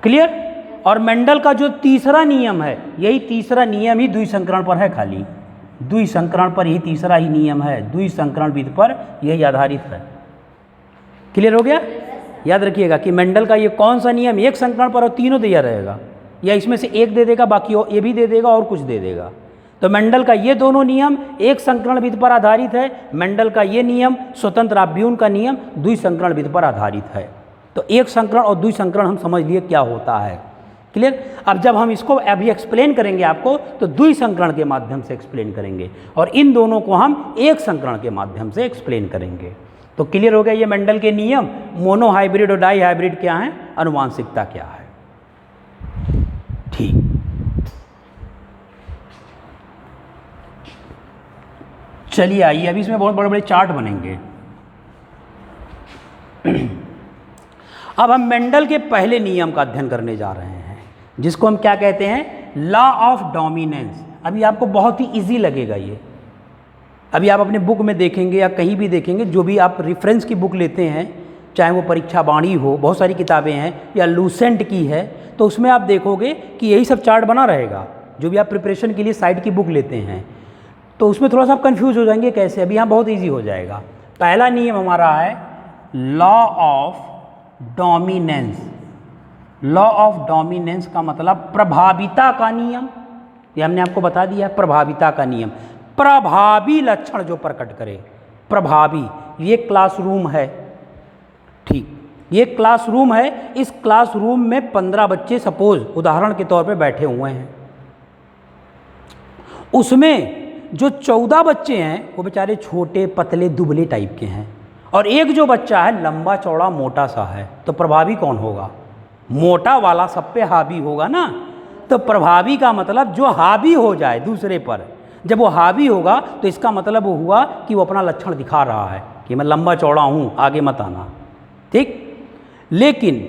क्लियर? और मेंडल का जो तीसरा नियम है, यही तीसरा नियम ही द्विसंकरण पर है, खाली द्विसंकरण पर ही तीसरा ही नियम है, द्विसंकरण विधि पर यही आधारित है। क्लियर हो गया? याद रखिएगा कि मेंडल का ये कौन सा नियम एक संकरण पर और तीनों दिया रहेगा, या इसमें से एक दे देगा, बाकी ये भी दे देगा और कुछ दे देगा। तो मेंडल का ये दोनों नियम एक संकरण विधि पर आधारित है, मेंडल का ये नियम स्वतंत्र आव्यून का नियम द्विसंकरण विधि पर आधारित है। तो एक संकरण और द्विसंकरण हम समझ लिए क्या होता है। क्लियर? अब जब हम इसको अभी एक्सप्लेन करेंगे आपको, तो द्विसंकरण के माध्यम से एक्सप्लेन करेंगे और इन दोनों को हम एक संकरण के माध्यम से एक्सप्लेन करेंगे। तो क्लियर हो गया ये मेंडल के नियम, मोनो हाइब्रिड और डाई हाइब्रिड क्या है, अनुवांशिकता क्या है। ठीक, चलिए आइए, अभी इसमें बहुत बड़े बड़े चार्ट बनेंगे। अब हम मेंडल के पहले नियम का अध्ययन करने जा रहे हैं, जिसको हम क्या कहते हैं, लॉ ऑफ डोमिनेंस। अभी आपको बहुत ही इजी लगेगा ये। अभी आप अपने बुक में देखेंगे या कहीं भी देखेंगे, जो भी आप रेफरेंस की बुक लेते हैं, चाहे वो परीक्षा वाणी हो, बहुत सारी किताबें हैं, या लूसेंट की है, तो उसमें आप देखोगे कि यही सब चार्ट बना रहेगा। जो भी आप प्रिपरेशन के लिए साइड की बुक लेते हैं तो उसमें थोड़ा सा आप कन्फ्यूज हो जाएंगे कैसे, अभी यहाँ बहुत ईजी हो जाएगा। पहला नियम हमारा है law of dominance. Law of dominance का मतलब प्रभाविता का नियम, ये हमने आपको बता दिया, प्रभाविता का नियम। प्रभावी लक्षण जो प्रकट करे, प्रभावी। ये क्लासरूम है, ठीक, ये क्लासरूम है। इस क्लासरूम में 15 बच्चे सपोज उदाहरण के तौर पे बैठे हुए हैं, उसमें जो 14 बच्चे हैं वो बेचारे छोटे पतले दुबले टाइप के हैं, और एक जो बच्चा है लंबा चौड़ा मोटा सा है, तो प्रभावी कौन होगा? मोटा वाला सब पे हावी होगा ना। तो प्रभावी का मतलब जो हावी हो जाए दूसरे पर, जब वो हावी होगा तो इसका मतलब वो हुआ कि वो अपना लक्षण दिखा रहा है कि मैं लंबा चौड़ा हूँ, आगे मत आना। ठीक। लेकिन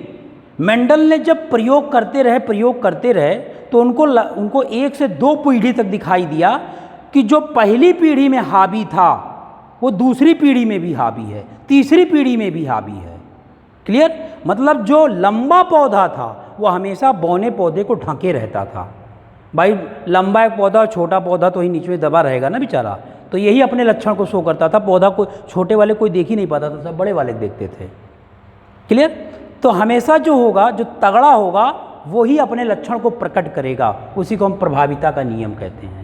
मेंडल ने जब प्रयोग करते रहे तो उनको 1 से 2 पीढ़ी तक दिखाई दिया कि जो पहली पीढ़ी में हावी था वो दूसरी पीढ़ी में भी हावी है, तीसरी पीढ़ी में भी हावी है। क्लियर? मतलब जो लंबा पौधा था वो हमेशा बौने पौधे को ढके रहता था। भाई लंबा एक पौधा और छोटा पौधा तो ही नीचे में दबा रहेगा ना बेचारा, तो यही अपने लक्षण को शो करता था। पौधा को छोटे वाले कोई देख ही नहीं पाता था, सब बड़े वाले देखते थे। क्लियर? तो हमेशा जो होगा, जो तगड़ा होगा वो ही अपने लक्षण को प्रकट करेगा, उसी को हम प्रभाविता का नियम कहते हैं।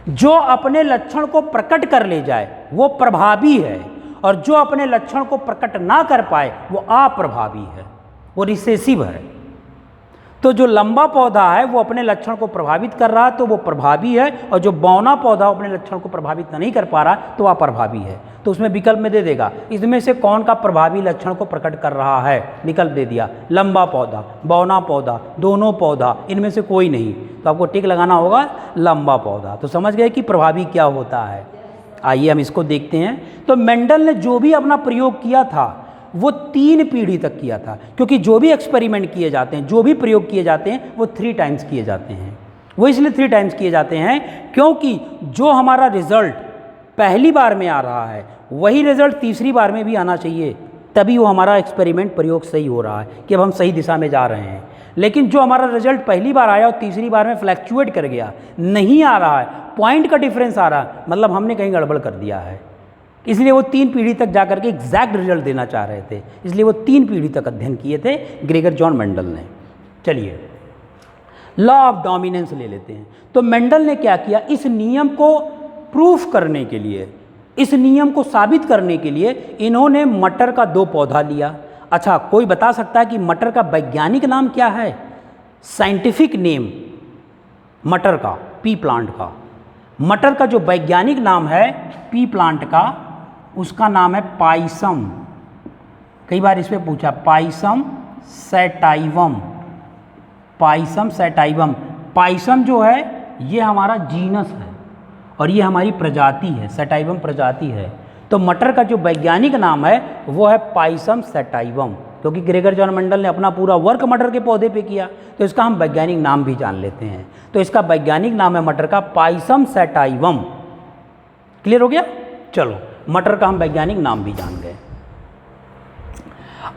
जो अपने लक्षण को प्रकट कर ले जाए वो प्रभावी है, और जो अपने लक्षण को प्रकट ना कर पाए वो अप्रभावी है, वो रिसेसिव है। तो जो लंबा पौधा है वो अपने लक्षण को प्रभावित कर रहा है तो वो प्रभावी है, और जो बौना पौधा अपने लक्षण को प्रभावित नहीं कर पा रहा तो वह अप्रभावी है। तो उसमें विकल्प में दे देगा इसमें से कौन का प्रभावी लक्षण को प्रकट कर रहा है, विकल्प दे दिया लंबा पौधा, बौना पौधा, दोनों पौधा, इनमें से कोई नहीं। तो आपको टिक लगाना होगा लंबा पौधा। तो समझ गए कि प्रभावी क्या होता है। आइए हम इसको देखते हैं। तो मेंडल ने जो भी अपना प्रयोग किया था वो 3 पीढ़ी तक किया था, क्योंकि जो भी एक्सपेरिमेंट किए जाते हैं, जो भी प्रयोग किए जाते हैं वो 3 टाइम्स किए जाते हैं। वो इसलिए 3 टाइम्स किए जाते हैं क्योंकि जो हमारा रिजल्ट पहली बार में आ रहा है वही रिजल्ट तीसरी बार में भी आना चाहिए, तभी वो हमारा एक्सपेरिमेंट प्रयोग सही हो रहा है कि अब हम सही दिशा में जा रहे हैं। लेकिन जो हमारा रिजल्ट पहली बार आया और तीसरी बार में फ्लैक्चुएट कर गया, नहीं आ रहा है, पॉइंट का डिफरेंस आ रहा है, मतलब हमने कहीं गड़बड़ कर दिया है। इसलिए वो 3 पीढ़ी तक जाकर के एग्जैक्ट रिजल्ट देना चाह रहे थे, इसलिए वो 3 पीढ़ी तक अध्ययन किए थे ग्रेगर जॉन मेंडल ने। चलिए लॉ ऑफ डोमिनेंस ले लेते हैं। तो मेंडल ने क्या किया, इस नियम को प्रूफ करने के लिए, इस नियम को साबित करने के लिए इन्होंने मटर का 2 पौधा लिया। अच्छा, कोई बता सकता है कि मटर का वैज्ञानिक नाम क्या है? साइंटिफिक नेम मटर का, पी प्लांट का, मटर का जो वैज्ञानिक नाम है पी प्लांट का, उसका नाम है पाइसम। कई बार इस पे पूछा, पाइसम सैटाइवम, पाइसम सैटाइवम। पाइसम जो है ये हमारा जीनस है और ये हमारी प्रजाति है, सैटाइवम प्रजाति है। तो मटर का जो वैज्ञानिक नाम है वो है पाइसम सैटाइवम, क्योंकि ग्रेगर जॉन मेंडल ने अपना पूरा वर्क मटर के पौधे पे किया, तो इसका हम वैज्ञानिक नाम भी जान लेते हैं। तो इसका वैज्ञानिक नाम है मटर का पाइसम सैटाइवम। क्लियर हो गया? चलो, मटर का हम वैज्ञानिक नाम भी जान गए।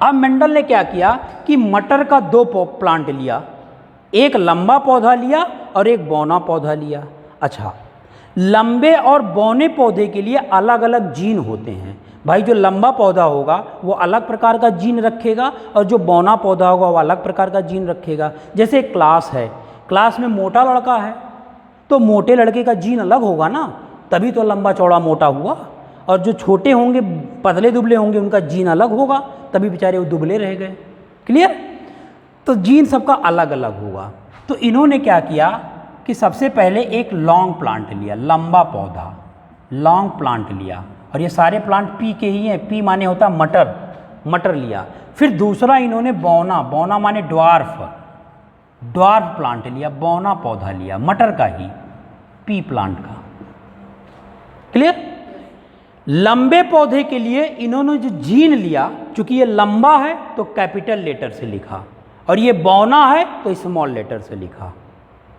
अब मेंडल ने क्या किया कि मटर का 2 प्लांट लिया, एक लंबा पौधा लिया और एक बौना पौधा लिया। अच्छा, लंबे और बौने पौधे के लिए अलग अलग जीन होते हैं। भाई जो लंबा पौधा होगा वो अलग प्रकार का जीन रखेगा और जो बौना पौधा होगा वो अलग प्रकार का जीन रखेगा। जैसे क्लास है, क्लास में मोटा लड़का है तो मोटे लड़के का जीन अलग होगा ना, तभी तो लंबा चौड़ा मोटा हुआ। और जो छोटे होंगे, पतले दुबले होंगे, उनका जीन अलग होगा, तभी बेचारे वो दुबले रह गए। क्लियर? तो जीन सबका अलग अलग होगा। तो इन्होंने क्या किया कि सबसे पहले एक लॉन्ग प्लांट लिया, लंबा पौधा, लॉन्ग प्लांट लिया, और ये सारे प्लांट पी के ही हैं, पी माने होता है मटर, मटर लिया। फिर दूसरा इन्होंने बौना, बौना माने ड्वार्फ, ड्वार्फ प्लांट लिया, बौना पौधा लिया, मटर का ही, पी प्लांट का। क्लियर? लंबे पौधे के लिए इन्होंने जो जीन लिया, चूंकि ये लंबा है तो कैपिटल लेटर से लिखा, और ये बौना है तो स्मॉल लेटर से लिखा।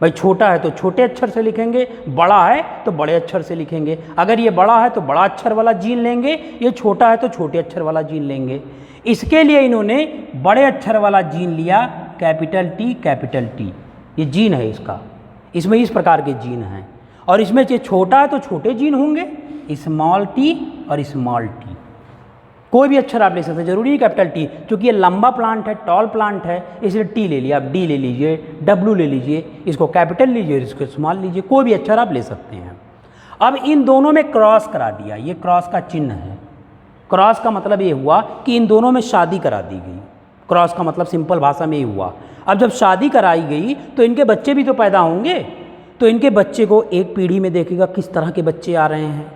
भाई छोटा है तो छोटे अक्षर से लिखेंगे, बड़ा है तो बड़े अक्षर से लिखेंगे। अगर ये बड़ा है तो बड़ा अक्षर वाला जीन लेंगे, ये छोटा है तो छोटे अक्षर वाला जीन लेंगे। इसके लिए इन्होंने बड़े अक्षर वाला जीन लिया, कैपिटल टी, कैपिटल टी, ये जीन है इसका। इसमें इस प्रकार के जीन हैं, और इसमें ये छोटा है तो छोटे जीन होंगे, स्मॉल टी और स्मॉल टी। कोई भी अक्षर आप ले सकते हैं, जरूरी नहीं कैपिटल टी, क्योंकि ये लंबा प्लांट है, टॉल प्लांट है, इसलिए टी ले लिया, आप डी ले लीजिए, डब्ल्यू ले लीजिए, इसको कैपिटल लीजिए, इसको स्मॉल लीजिए, कोई भी अक्षर आप ले सकते हैं। अब इन दोनों में क्रॉस करा दिया, ये क्रॉस का चिन्ह है। क्रॉस का मतलब ये हुआ कि इन दोनों में शादी करा दी गई। क्रॉस का मतलब सिंपल भाषा में ये हुआ। अब जब शादी कराई गई तो इनके बच्चे भी तो पैदा होंगे, तो इनके बच्चे को एक पीढ़ी में देखेगा किस तरह के बच्चे आ रहे हैं,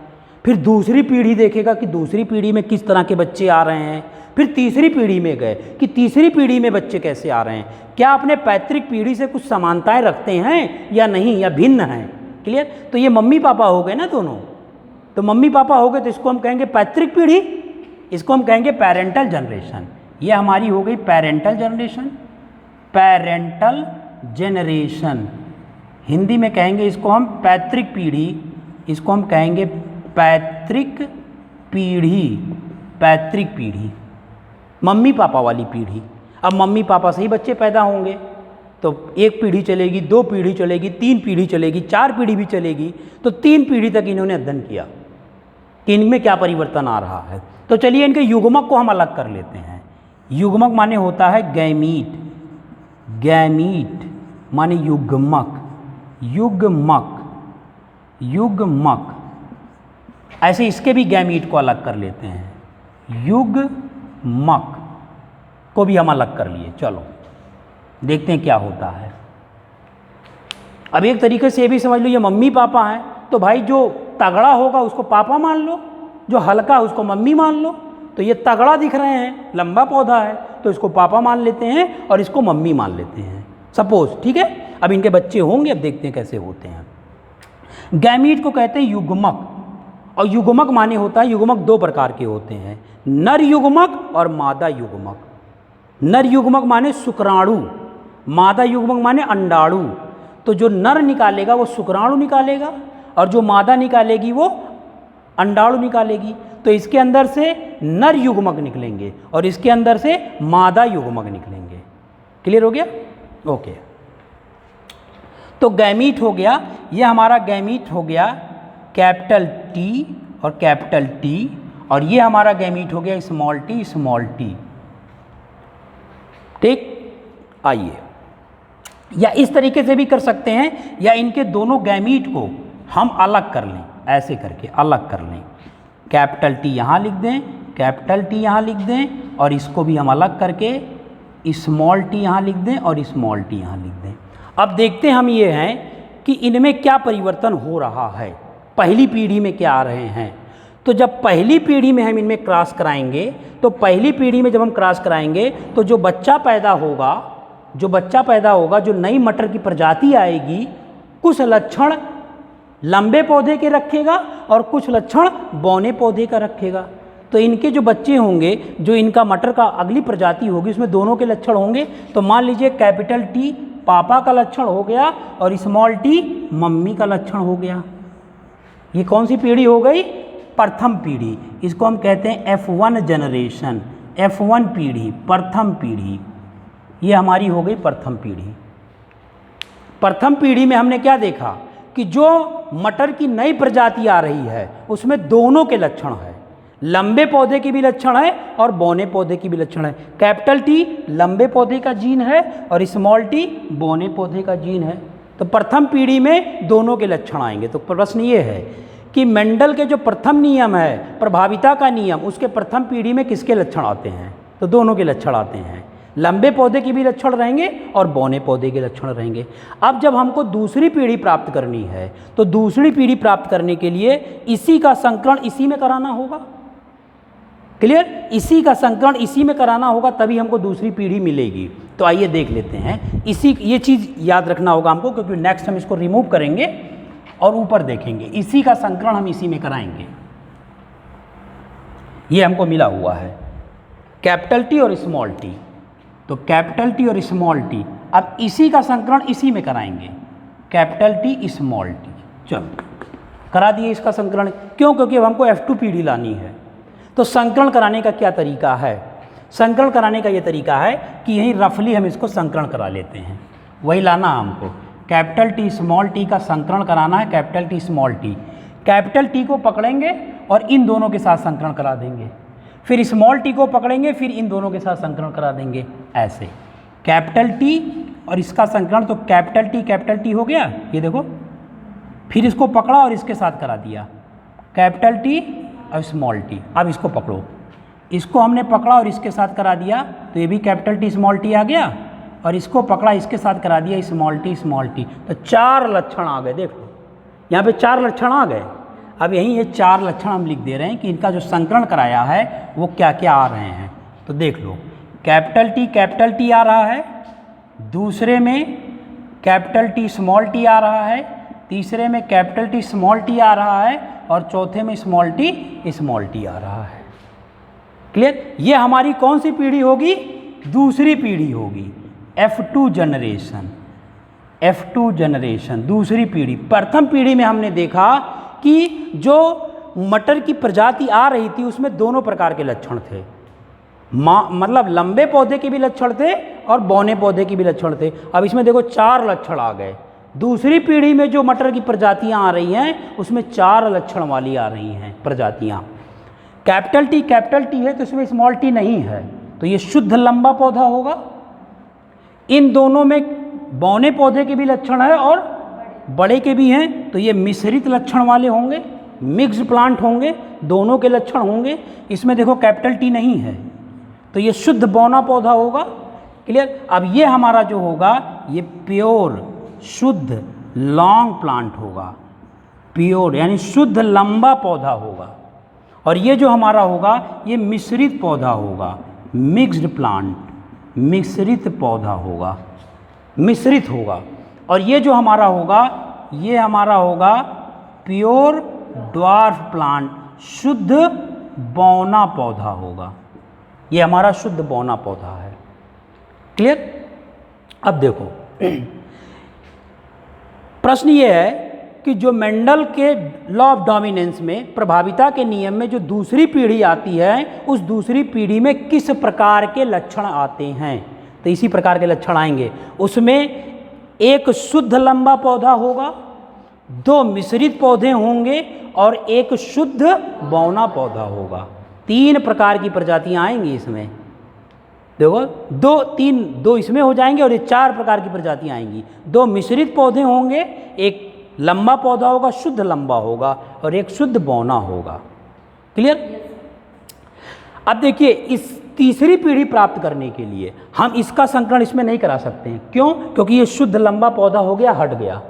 फिर दूसरी पीढ़ी देखेगा कि दूसरी पीढ़ी में किस तरह के बच्चे आ रहे हैं, फिर तीसरी पीढ़ी में गए कि तीसरी पीढ़ी में बच्चे कैसे आ रहे हैं, क्या अपने पैतृक पीढ़ी से कुछ समानताएं रखते हैं या नहीं, या भिन्न हैं। क्लियर। तो ये मम्मी पापा हो गए ना दोनों, तो मम्मी पापा हो गए तो इसको हम कहेंगे पैतृक पीढ़ी, इसको हम कहेंगे पेरेंटल जनरेशन। ये हमारी हो गई parental generation, parental generation. Hindi में कहेंगे इसको हम पैतृक पीढ़ी, इसको हम कहेंगे पैतृक पीढ़ी, पैतृक पीढ़ी, मम्मी पापा वाली पीढ़ी। अब मम्मी पापा से ही बच्चे पैदा होंगे, तो एक पीढ़ी चलेगी, दो पीढ़ी चलेगी, तीन पीढ़ी चलेगी, चार पीढ़ी भी चलेगी, तो तीन पीढ़ी तक इन्होंने अध्ययन किया कि इनमें क्या परिवर्तन आ रहा है। तो चलिए इनके युग्मक को हम अलग कर लेते हैं। युग्मक माने होता है गैमीट, गैमीट माने युग्मक, युग्मक, युग्मक। ऐसे इसके भी गैमीट को अलग कर लेते हैं, युग्मक को भी हम अलग कर लिए। चलो देखते हैं क्या होता है। अब एक तरीके से ये भी समझ लो ये मम्मी पापा हैं, तो भाई जो तगड़ा होगा उसको पापा मान लो, जो हल्का उसको मम्मी मान लो। तो ये तगड़ा दिख रहे हैं, लंबा पौधा है, तो इसको पापा मान लेते हैं और इसको मम्मी मान लेते हैं, सपोज। ठीक है, अब इनके बच्चे होंगे, अब देखते हैं कैसे होते हैं। गैमीट को कहते हैं युग्मक, और युग्मक माने होता है, युग्मक दो प्रकार के होते हैं, नर युग्मक और मादा युग्मक। नर युग्मक माने शुक्राणु, मादा युग्मक माने अंडाणु। तो जो नर निकालेगा वो शुक्राणु निकालेगा, और जो मादा निकालेगी वो अंडाणु निकालेगी। तो इसके अंदर से नर युग्मक निकलेंगे और इसके अंदर से मादा युग्मक निकलेंगे। क्लियर हो गया? ओके। तो गैमीट हो गया, ये हमारा गैमीट हो गया कैपिटल टी और कैपिटल टी, और ये हमारा गैमीट हो गया स्मॉल टी, स्मॉल टी। ठीक, आइए, या इस तरीके से भी कर सकते हैं, या इनके दोनों गैमीट को हम अलग कर लें, ऐसे करके अलग कर लें। कैपिटल टी यहाँ लिख दें, कैपिटल टी यहाँ लिख दें, और इसको भी हम अलग करके स्मॉल टी यहाँ लिख दें और स्मॉल टी यहाँ लिख दें। अब देखते हम ये हैं कि इनमें क्या परिवर्तन हो रहा है, पहली पीढ़ी में क्या आ रहे हैं। तो जब पहली पीढ़ी में हम इनमें क्रॉस कराएंगे, तो पहली पीढ़ी में जब हम क्रॉस कराएंगे तो जो बच्चा पैदा होगा, जो बच्चा पैदा होगा, जो नई मटर की प्रजाति आएगी, कुछ लक्षण लंबे पौधे के रखेगा और कुछ लक्षण बौने पौधे का रखेगा। तो इनके जो बच्चे होंगे, जो इनका मटर का अगली प्रजाति होगी, उसमें दोनों के लक्षण होंगे। तो मान लीजिए कैपिटल टी पापा का लक्षण हो गया और स्मॉल टी मम्मी का लक्षण हो गया। ये कौन सी पीढ़ी हो गई? प्रथम पीढ़ी। इसको हम कहते हैं F1 जनरेशन, F1 पीढ़ी, प्रथम पीढ़ी। ये हमारी हो गई प्रथम पीढ़ी। प्रथम पीढ़ी में हमने क्या देखा कि जो मटर की नई प्रजाति आ रही है उसमें दोनों के लक्षण है, लंबे पौधे की भी लक्षण है और बौने पौधे की भी लक्षण है। कैपिटल टी लंबे पौधे का जीन है और स्मॉल टी बौने पौधे का जीन है। तो प्रथम पीढ़ी में दोनों के लक्षण आएंगे। तो प्रश्न ये है कि मेंडल के जो प्रथम नियम है, प्रभाविता का नियम, उसके प्रथम पीढ़ी में किसके लक्षण आते हैं? तो दोनों के लक्षण आते हैं, लंबे पौधे के भी लक्षण रहेंगे और बौने पौधे के लक्षण रहेंगे। अब जब हमको दूसरी पीढ़ी प्राप्त करनी है, तो दूसरी पीढ़ी प्राप्त करने के लिए इसी का संकरण इसी में कराना होगा। क्लियर? इसी का संकरण इसी में कराना होगा, तभी हमको दूसरी पीढ़ी मिलेगी। तो आइए देख लेते हैं। इसी ये चीज़ याद रखना होगा हमको, क्योंकि नेक्स्ट हम इसको रिमूव करेंगे और ऊपर देखेंगे। इसी का संकरण हम इसी में कराएंगे। ये हमको मिला हुआ है कैपिटल टी और स्मॉल टी। तो कैपिटल टी और स्मॉल टी, अब इसी का संकरण इसी में कराएंगे, कैपिटल टी स्मॉल टी। चलो करा दिए इसका संकरण। क्यों? क्योंकि अब हमको F2 पीढ़ी लानी है। तो संकरण कराने का क्या तरीका है? संकरण कराने का ये तरीका है कि यहीं रफली हम इसको संकरण करा लेते हैं। वही लाना हमको, कैपिटल टी स्मॉल टी का संकरण कराना है, capital T small T. Capital T को पकड़ेंगे और इन दोनों के साथ संकरण करा देंगे, फिर स्मॉल टी को पकड़ेंगे, फिर इन दोनों के साथ संकरण करा देंगे। ऐसे कैपिटल टी और इसका संकरण, तो कैपिटल टी हो गया, ये देखो, फिर इसको पकड़ा और इसके साथ करा दिया, कैपिटल टी और स्मॉल टी। अब इसको पकड़ो, इसको हमने पकड़ा और इसके साथ करा दिया, तो ये भी कैपिटल टी स्मॉल टी आ गया, और इसको पकड़ा इसके साथ करा दिया स्मॉल टी स्मॉल टी। तो चार लक्षण आ गए। देखो यहाँ पे चार लक्षण आ गए। अब यहीं ये 4 लक्षण हम लिख दे रहे हैं कि इनका जो संकरण कराया है वो क्या क्या आ रहे हैं। तो देख लो, कैपिटल टी आ रहा है, दूसरे में कैपिटल टी स्मॉल टी आ रहा है, तीसरे में कैपिटल टी स्मॉल टी आ रहा है और चौथे में स्मॉल टी आ रहा है। क्लियर? ये हमारी कौन सी पीढ़ी होगी? दूसरी पीढ़ी होगी, F2 जनरेशन, दूसरी पीढ़ी। प्रथम पीढ़ी में हमने देखा कि जो मटर की प्रजाति आ रही थी उसमें दोनों प्रकार के लक्षण थे, मतलब लंबे पौधे के भी लक्षण थे और बौने पौधे के भी लक्षण थे। अब इसमें देखो 4 लक्षण आ गए। दूसरी पीढ़ी में जो मटर की प्रजातियां आ रही हैं उसमें 4 लक्षण वाली आ रही हैं प्रजातियां। कैपिटल टी है तो इसमें स्मॉल टी नहीं है, तो ये शुद्ध लंबा पौधा होगा। इन दोनों में बौने पौधे के भी लक्षण है और बड़े के भी हैं, तो ये मिश्रित लक्षण वाले होंगे, मिक्स्ड प्लांट होंगे, दोनों के लक्षण होंगे। इसमें देखो कैपिटल टी नहीं है, तो ये शुद्ध बौना पौधा होगा। क्लियर? अब ये हमारा जो होगा ये प्योर शुद्ध लॉन्ग प्लांट होगा, प्योर यानी शुद्ध लंबा पौधा होगा। और ये जो हमारा होगा ये मिश्रित पौधा होगा, मिक्स्ड प्लांट, मिश्रित पौधा होगा, मिश्रित होगा। और ये जो हमारा होगा ये हमारा होगा प्योर ड्वार्फ प्लांट, शुद्ध बौना पौधा होगा। ये हमारा शुद्ध बौना पौधा है। क्लियर? अब देखो प्रश्न ये है कि जो मेंडल के लॉ ऑफ डोमिनेंस में, प्रभाविता के नियम में जो दूसरी पीढ़ी आती है उस दूसरी पीढ़ी में किस प्रकार के लक्षण आते हैं। तो इसी प्रकार के लक्षण आएंगे। उसमें एक शुद्ध लंबा पौधा होगा, 2 मिश्रित पौधे होंगे और एक शुद्ध बौना पौधा होगा। 3 प्रकार की प्रजातियां आएंगी इसमें। देखो 2 इसमें हो जाएंगे और ये 4 प्रकार की प्रजातियां आएंगी। 2 मिश्रित पौधे होंगे, एक लंबा पौधा होगा, शुद्ध लंबा होगा और एक शुद्ध बौना होगा। क्लियर? अब देखिए इस तीसरी पीढ़ी प्राप्त करने के लिए हम इसका संकरण इसमें नहीं करा सकते हैं। क्यों? क्योंकि ये शुद्ध लंबा पौधा हो गया, हट गया,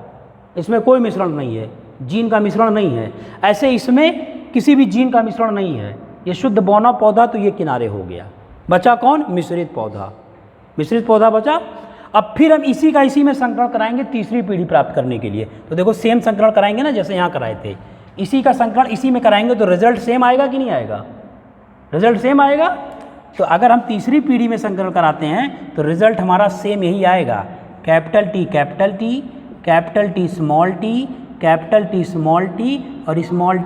इसमें कोई मिश्रण नहीं है, जीन का मिश्रण नहीं है। ऐसे इसमें किसी भी जीन का मिश्रण नहीं है। ये शुद्ध बौना पौधा, तो ये किनारे हो गया। बचा कौन? मिश्रित पौधा, मिश्रित पौधा बचा। अब फिर हम इसी का इसी में संकरण कराएंगे तीसरी पीढ़ी प्राप्त करने के लिए। तो देखो सेम संकरण कराएंगे ना, जैसे यहाँ कराए थे, इसी का संकरण इसी में कराएंगे तो रिजल्ट सेम आएगा कि नहीं आएगा? रिजल्ट सेम आएगा। तो अगर हम तीसरी पीढ़ी में संकरण कराते हैं तो रिजल्ट हमारा सेम यही आएगा, capital T capital T, capital T small T, capital T small T और स्मॉल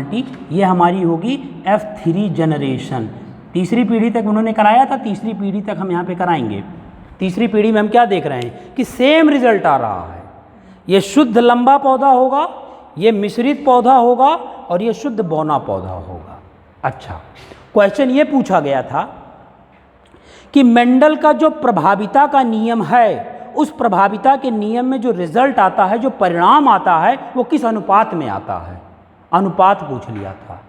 टी। ये हमारी होगी F3 जनरेशन। तीसरी पीढ़ी तक उन्होंने कराया था, तीसरी पीढ़ी तक हम यहाँ पे कराएंगे। तीसरी पीढ़ी में हम क्या देख रहे हैं कि सेम रिजल्ट आ रहा है। ये शुद्ध लंबा पौधा होगा, ये मिश्रित पौधा होगा और ये शुद्ध बौना पौधा होगा। अच्छा, क्वेश्चन ये पूछा गया था कि मेंडल का जो प्रभाविता का नियम है, उस प्रभाविता के नियम में जो रिजल्ट आता है, जो परिणाम आता है, वो किस अनुपात में आता है। अनुपात पूछ लिया था।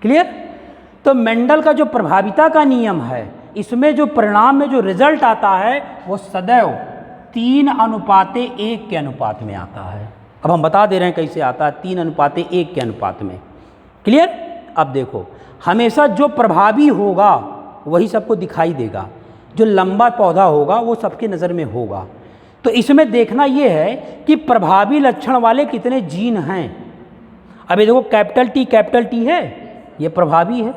क्लियर? तो मेंडल का जो प्रभाविता का नियम है, इसमें जो परिणाम में जो रिजल्ट आता है वो सदैव 3:1 के अनुपात में आता है। अब हम बता दे रहे हैं कैसे आता है, 3:1 के अनुपात में। क्लियर? अब देखो, हमेशा जो प्रभावी होगा वही सबको दिखाई देगा, जो लंबा पौधा होगा वो सबके नज़र में होगा। तो इसमें देखना ये है कि प्रभावी लक्षण वाले कितने जीन हैं। अभी देखो कैपिटल टी है, ये प्रभावी है,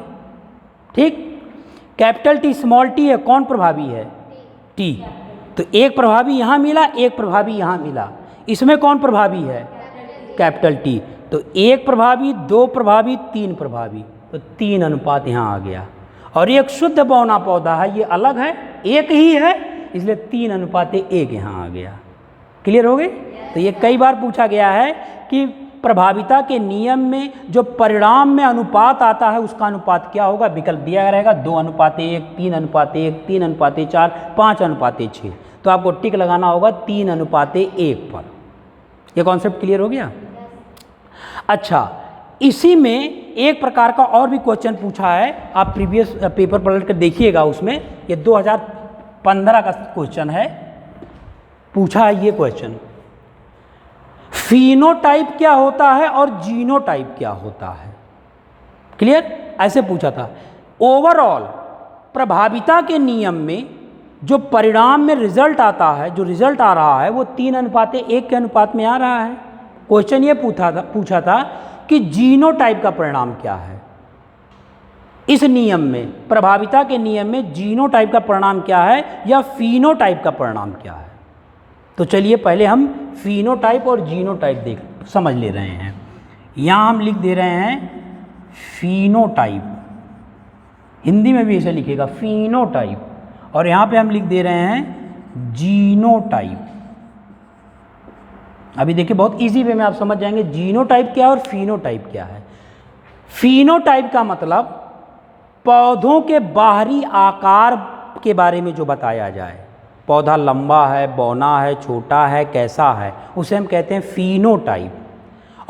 ठीक। कैपिटल टी स्मॉल टी है, कौन प्रभावी है? टी। तो एक प्रभावी यहाँ मिला, एक प्रभावी यहाँ मिला, इसमें कौन प्रभावी है? Capital T. तो 1 प्रभावी, 2 प्रभावी, 3 प्रभावी, तो 3:1 यहाँ आ गया। और एक शुद्ध बौना पौधा है, ये अलग है, एक ही है, इसलिए 3:1 यहाँ आ गया। क्लियर हो गई? तो ये कई बार पूछा गया है कि प्रभाविता के नियम में जो परिणाम में अनुपात आता है उसका अनुपात क्या होगा। विकल्प दिया रहेगा 2:1, 3:1, 3:4, 5:6। तो आपको टिक लगाना होगा 3:1 पर। यह कॉन्सेप्ट क्लियर हो गया? अच्छा, इसी में एक प्रकार का और भी क्वेश्चन पूछा है, आप प्रीवियस पेपर पलट कर देखिएगा, उसमें ये 2015 का क्वेश्चन है, पूछा है ये क्वेश्चन। फिनोटाइप क्या होता है और जीनोटाइप क्या होता है, क्लियर? ऐसे पूछा था। ओवरऑल प्रभाविता के नियम में जो परिणाम में रिजल्ट आता है, जो रिजल्ट आ रहा है वो 3:1 के अनुपात में आ रहा है। क्वेश्चन ये पूछा था कि जीनोटाइप का परिणाम क्या है। इस नियम में, प्रभाविता के नियम में जीनोटाइप का परिणाम क्या है या फिनोटाइप का परिणाम क्या है। तो चलिए पहले हम फिनोटाइप और जीनोटाइप समझ ले रहे हैं। यहाँ हम लिख दे रहे हैं फिनोटाइप, हिंदी में भी ऐसे लिखेगा फिनोटाइप, और यहाँ पे हम लिख दे रहे हैं जीनोटाइप। अभी देखिए बहुत इजी वे में आप समझ जाएंगे जीनोटाइप क्या है और फिनोटाइप क्या है। फिनोटाइप का मतलब पौधों के बाहरी आकार के बारे में जो बताया जाए, पौधा लंबा है, बौना है, छोटा है, कैसा है, उसे हम कहते हैं फिनोटाइप।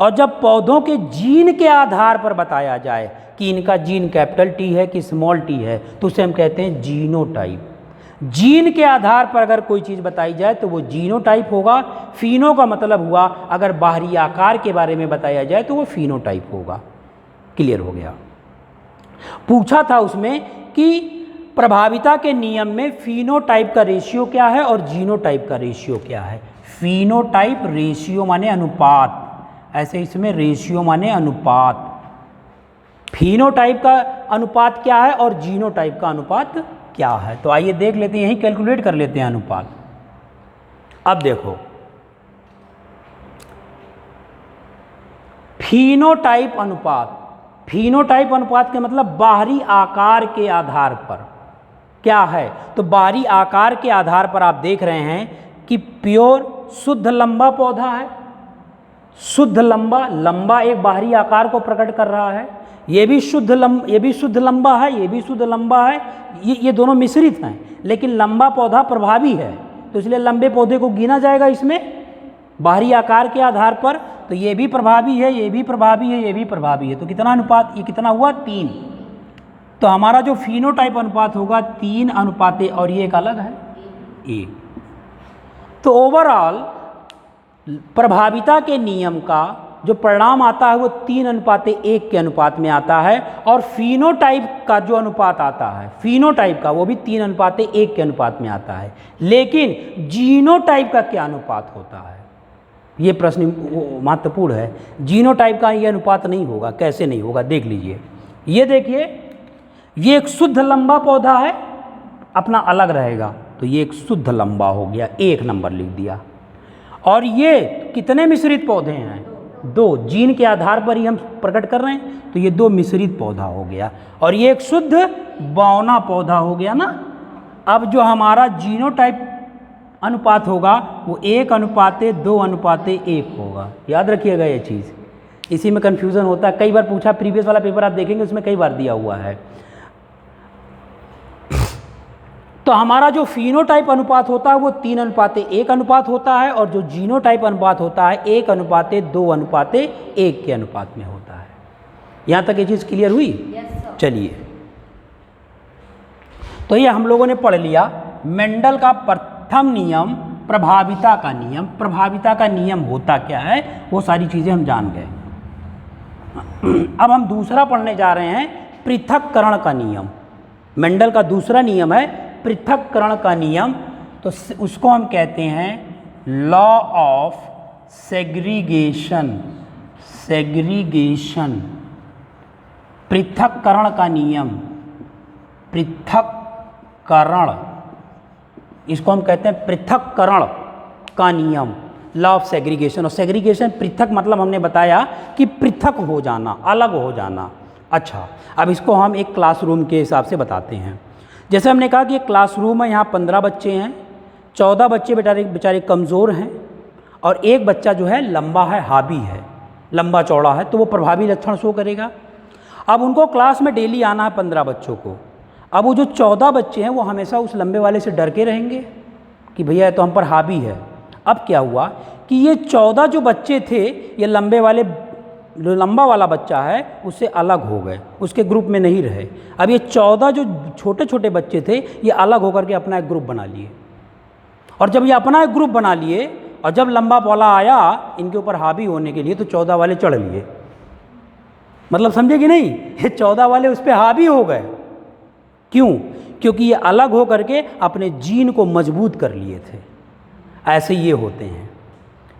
और जब पौधों के जीन के आधार पर बताया जाए कि इनका जीन कैपिटल टी है कि स्मॉल टी है, तो उसे हम कहते हैं जीनोटाइप। जीन के आधार पर अगर कोई चीज़ बताई जाए तो वो जीनोटाइप होगा। फिनो का मतलब हुआ अगर बाहरी आकार के बारे में बताया जाए तो वो फिनोटाइप होगा। क्लियर हो गया? पूछा था उसमें कि प्रभाविता के नियम में फिनोटाइप का रेशियो क्या है और जीनोटाइप का रेशियो क्या है। फिनोटाइप रेशियो माने अनुपात, ऐसे इसमें रेशियो माने अनुपात। फिनोटाइप का अनुपात क्या है और जीनोटाइप का अनुपात क्या है। तो आइए देख लेते हैं, यही कैलकुलेट कर लेते हैं अनुपात। अब देखो फिनोटाइप अनुपात, फिनोटाइप अनुपात के मतलब बाहरी आकार के आधार पर क्या है। तो बाहरी आकार के आधार पर आप देख रहे हैं कि प्योर शुद्ध लंबा पौधा है, शुद्ध लंबा, लंबा एक बाहरी आकार को प्रकट कर रहा है। ये भी शुद्ध लंबा है, ये भी शुद्ध लंबा है, ये दोनों मिश्रित हैं, लेकिन लंबा पौधा प्रभावी है तो इसलिए लंबे पौधे को गिना जाएगा इसमें बाहरी आकार के आधार पर। तो ये भी प्रभावी है, ये भी प्रभावी है, ये भी प्रभावी है। तो कितना अनुपात, ये कितना हुआ 3। तो हमारा जो फिनोटाइप अनुपात होगा 3:1 और ये एक अलग है 1। तो ओवरऑल प्रभाविता के नियम का जो परिणाम आता है वो 3:1 के अनुपात में आता है, और फिनोटाइप का जो अनुपात आता है, फिनोटाइप का, वो भी 3:1 के अनुपात में आता है। लेकिन जीनोटाइप का क्या अनुपात होता है, ये प्रश्न महत्वपूर्ण है। जीनोटाइप का ये अनुपात नहीं होगा। कैसे नहीं होगा देख लीजिए। ये देखिए, ये एक शुद्ध लंबा पौधा है, अपना अलग रहेगा, तो ये एक शुद्ध लंबा हो गया, 1 नंबर लिख दिया। और ये कितने मिश्रित पौधे हैं, 2, जीन के आधार पर ही हम प्रकट कर रहे हैं, तो ये 2 मिश्रित पौधा हो गया। और ये एक शुद्ध बौना पौधा हो गया ना। अब जो हमारा जीनोटाइप अनुपात होगा वो 1:2:1 होगा। याद रखिएगा ये चीज़, इसी में कन्फ्यूज़न होता है। कई बार पूछा, प्रीवियस वाला पेपर आप देखेंगे उसमें कई बार दिया हुआ है। तो हमारा जो फिनोटाइप अनुपात होता है वो 3:1 अनुपात होता है, और जो जीनोटाइप अनुपात होता है 1:2:1 के अनुपात में होता है। यहाँ तक ये चीज़ क्लियर हुई? चलिए, तो ये हम लोगों ने पढ़ लिया मेंडल का प्रथम नियम, प्रभाविता का नियम। प्रभाविता का नियम होता क्या है वो सारी चीज़ें हम जान गए। अब हम दूसरा पढ़ने जा रहे हैं, पृथक्करण का नियम। मेंडल का दूसरा नियम है पृथक्करण का नियम। तो उसको हम कहते हैं लॉ ऑफ सेग्रीगेशन। सेग्रीगेशन, पृथक्करण का नियम, पृथक्करण, इसको हम कहते हैं पृथक्करण का नियम, लॉ ऑफ सेग्रीगेशन। और सेग्रीगेशन, पृथक मतलब हमने बताया कि पृथक हो जाना, अलग हो जाना। अच्छा, अब इसको हम एक क्लासरूम के हिसाब से बताते हैं। जैसे हमने कहा कि एक क्लासरूम है, यहाँ 15 बच्चे हैं, 14 बच्चे बेचारे कमज़ोर हैं, और एक बच्चा जो है लंबा है, हावी है, लंबा चौड़ा है, तो वो प्रभावी लक्षण शो करेगा। अब उनको क्लास में डेली आना है 15 बच्चों को। अब वो जो 14 बच्चे हैं वो हमेशा उस लंबे वाले से डर के रहेंगे कि भैया तो हम पर हावी है। अब क्या हुआ कि ये 14 जो बच्चे थे, ये लंबे वाले, जो लंबा वाला बच्चा है उससे अलग हो गए, उसके ग्रुप में नहीं रहे। अब ये 14 जो छोटे छोटे बच्चे थे ये अलग होकर के अपना एक ग्रुप बना लिए, और जब ये अपना एक ग्रुप बना लिए और जब लंबा पौधा आया इनके ऊपर हावी होने के लिए तो 14 वाले चढ़ लिए। मतलब समझे कि नहीं, ये 14 वाले उस पर हावी हो गए। क्यों? क्योंकि ये अलग हो करके अपने जीन को मजबूत कर लिए थे। ऐसे ये होते हैं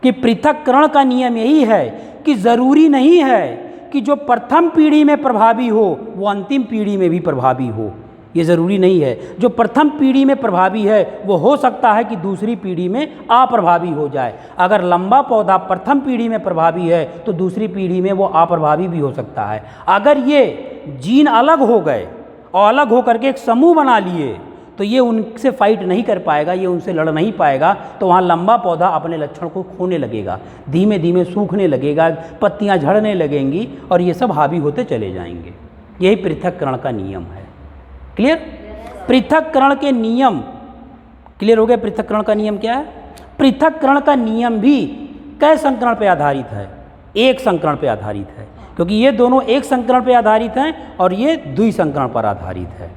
कि पृथक्करण का नियम यही है कि ज़रूरी नहीं है कि जो प्रथम पीढ़ी में प्रभावी हो वो अंतिम पीढ़ी में भी प्रभावी हो। ये ज़रूरी नहीं है। जो प्रथम पीढ़ी में प्रभावी है वो हो सकता है कि दूसरी पीढ़ी में अप्रभावी हो जाए। अगर लंबा पौधा प्रथम पीढ़ी में प्रभावी है तो दूसरी पीढ़ी में वो अप्रभावी भी हो सकता है। अगर ये जीन अलग हो गए और अलग हो करके एक समूह बना लिए तो ये उनसे फाइट नहीं कर पाएगा, ये उनसे लड़ नहीं पाएगा, तो वहाँ लंबा पौधा अपने लक्षण को खोने लगेगा, धीमे धीमे सूखने लगेगा, पत्तियाँ झड़ने लगेंगी और ये सब हावी होते चले जाएंगे। यही पृथक्करण का नियम है। क्लियर? पृथक्करण के नियम क्लियर हो गए। पृथक्करण का नियम क्या है? पृथक्करण का नियम भी कै संकरण पर आधारित है? एक संकरण पर आधारित है, क्योंकि ये दोनों एक संकरण पर आधारित हैं और ये द्वि संकरण पर आधारित है।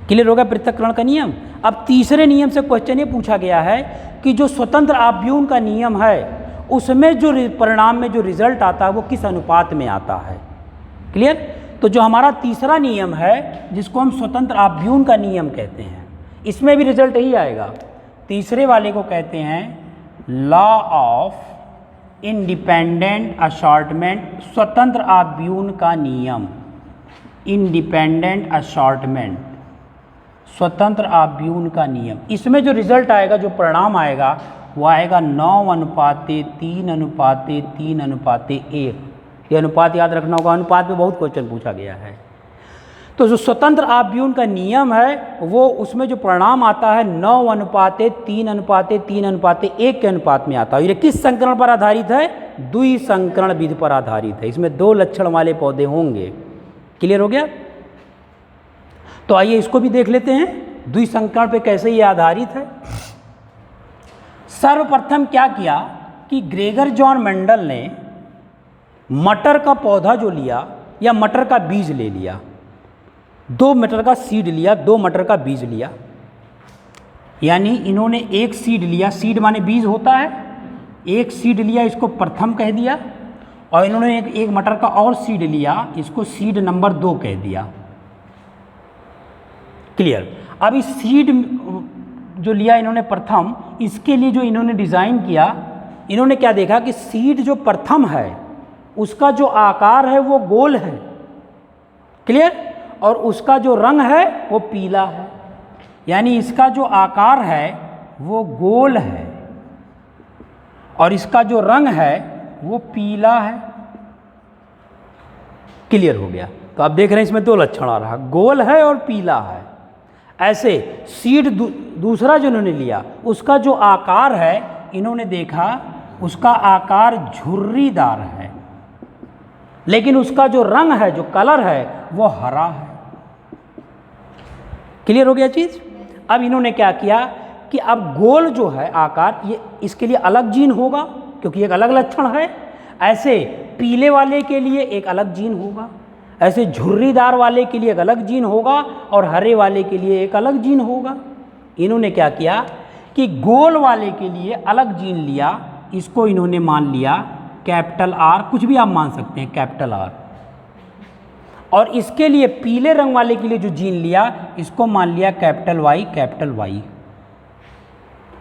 क्लियर होगा पृथक्करण का नियम। अब तीसरे नियम से क्वेश्चन ये पूछा गया है कि जो स्वतंत्र आव्यूह का नियम है उसमें जो परिणाम में जो रिजल्ट आता है वो किस अनुपात में आता है। क्लियर? तो जो हमारा तीसरा नियम है जिसको हम स्वतंत्र आव्यूह का नियम कहते हैं, इसमें भी रिजल्ट यही आएगा। तीसरे वाले को कहते हैं लॉ ऑफ इंडिपेंडेंट असॉर्टमेंट, स्वतंत्र आव्यूह का नियम। इंडिपेंडेंट असॉर्टमेंट, स्वतंत्र आव्यूह का नियम। इसमें जो रिजल्ट आएगा, जो परिणाम आएगा वो आएगा 9:3:3:3:1। ये अनुपात याद रखना होगा, अनुपात में बहुत क्वेश्चन पूछा गया है। तो जो स्वतंत्र आव्यूह का नियम है वो उसमें जो परिणाम आता है 9:3:3:1 के अनुपात में आता है। ये किस संकरण पर आधारित है? द्वि संकरण विधि पर आधारित है। इसमें 2 लक्षण वाले पौधे होंगे। क्लियर हो गया? तो आइए इसको भी देख लेते हैं द्वि संकरण पे कैसे ये आधारित है। सर्वप्रथम क्या किया कि ग्रेगर जॉन मेंडल ने मटर का पौधा जो लिया या मटर का बीज ले लिया, 2 मटर का सीड लिया, 2 मटर का बीज लिया, यानी इन्होंने एक सीड लिया, सीड माने बीज होता है, एक सीड लिया, इसको प्रथम कह दिया, और इन्होंने एक मटर का और सीड लिया, इसको सीड नंबर 2 कह दिया। क्लियर? अब इस सीड जो लिया इन्होंने प्रथम, इसके लिए जो इन्होंने डिज़ाइन किया, इन्होंने क्या देखा कि सीड जो प्रथम है उसका जो आकार है वो गोल है। क्लियर? और उसका जो रंग है वो पीला है, यानी इसका जो आकार है वो गोल है और इसका जो रंग है वो पीला है। क्लियर हो गया? तो आप देख रहे हैं इसमें 2 लक्षण आ रहा, गोल है और पीला है। ऐसे सीड दूसरा जो इन्होंने लिया उसका जो आकार है, इन्होंने देखा उसका आकार झुर्रीदार है, लेकिन उसका जो रंग है, जो कलर है वो हरा है। क्लियर हो गया चीज़? अब इन्होंने क्या किया कि अब गोल जो है आकार, ये इसके लिए अलग जीन होगा क्योंकि एक अलग लक्षण है। ऐसे पीले वाले के लिए एक अलग जीन होगा, ऐसे झुर्रीदार वाले के लिए एक अलग जीन होगा और हरे वाले के लिए एक अलग जीन होगा। इन्होंने क्या किया कि गोल वाले के लिए अलग जीन लिया, इसको इन्होंने मान लिया कैपिटल R, कुछ भी आप मान सकते हैं कैपिटल R, और इसके लिए पीले रंग वाले के लिए जो जीन लिया इसको मान लिया कैपिटल Y, कैपिटल Y।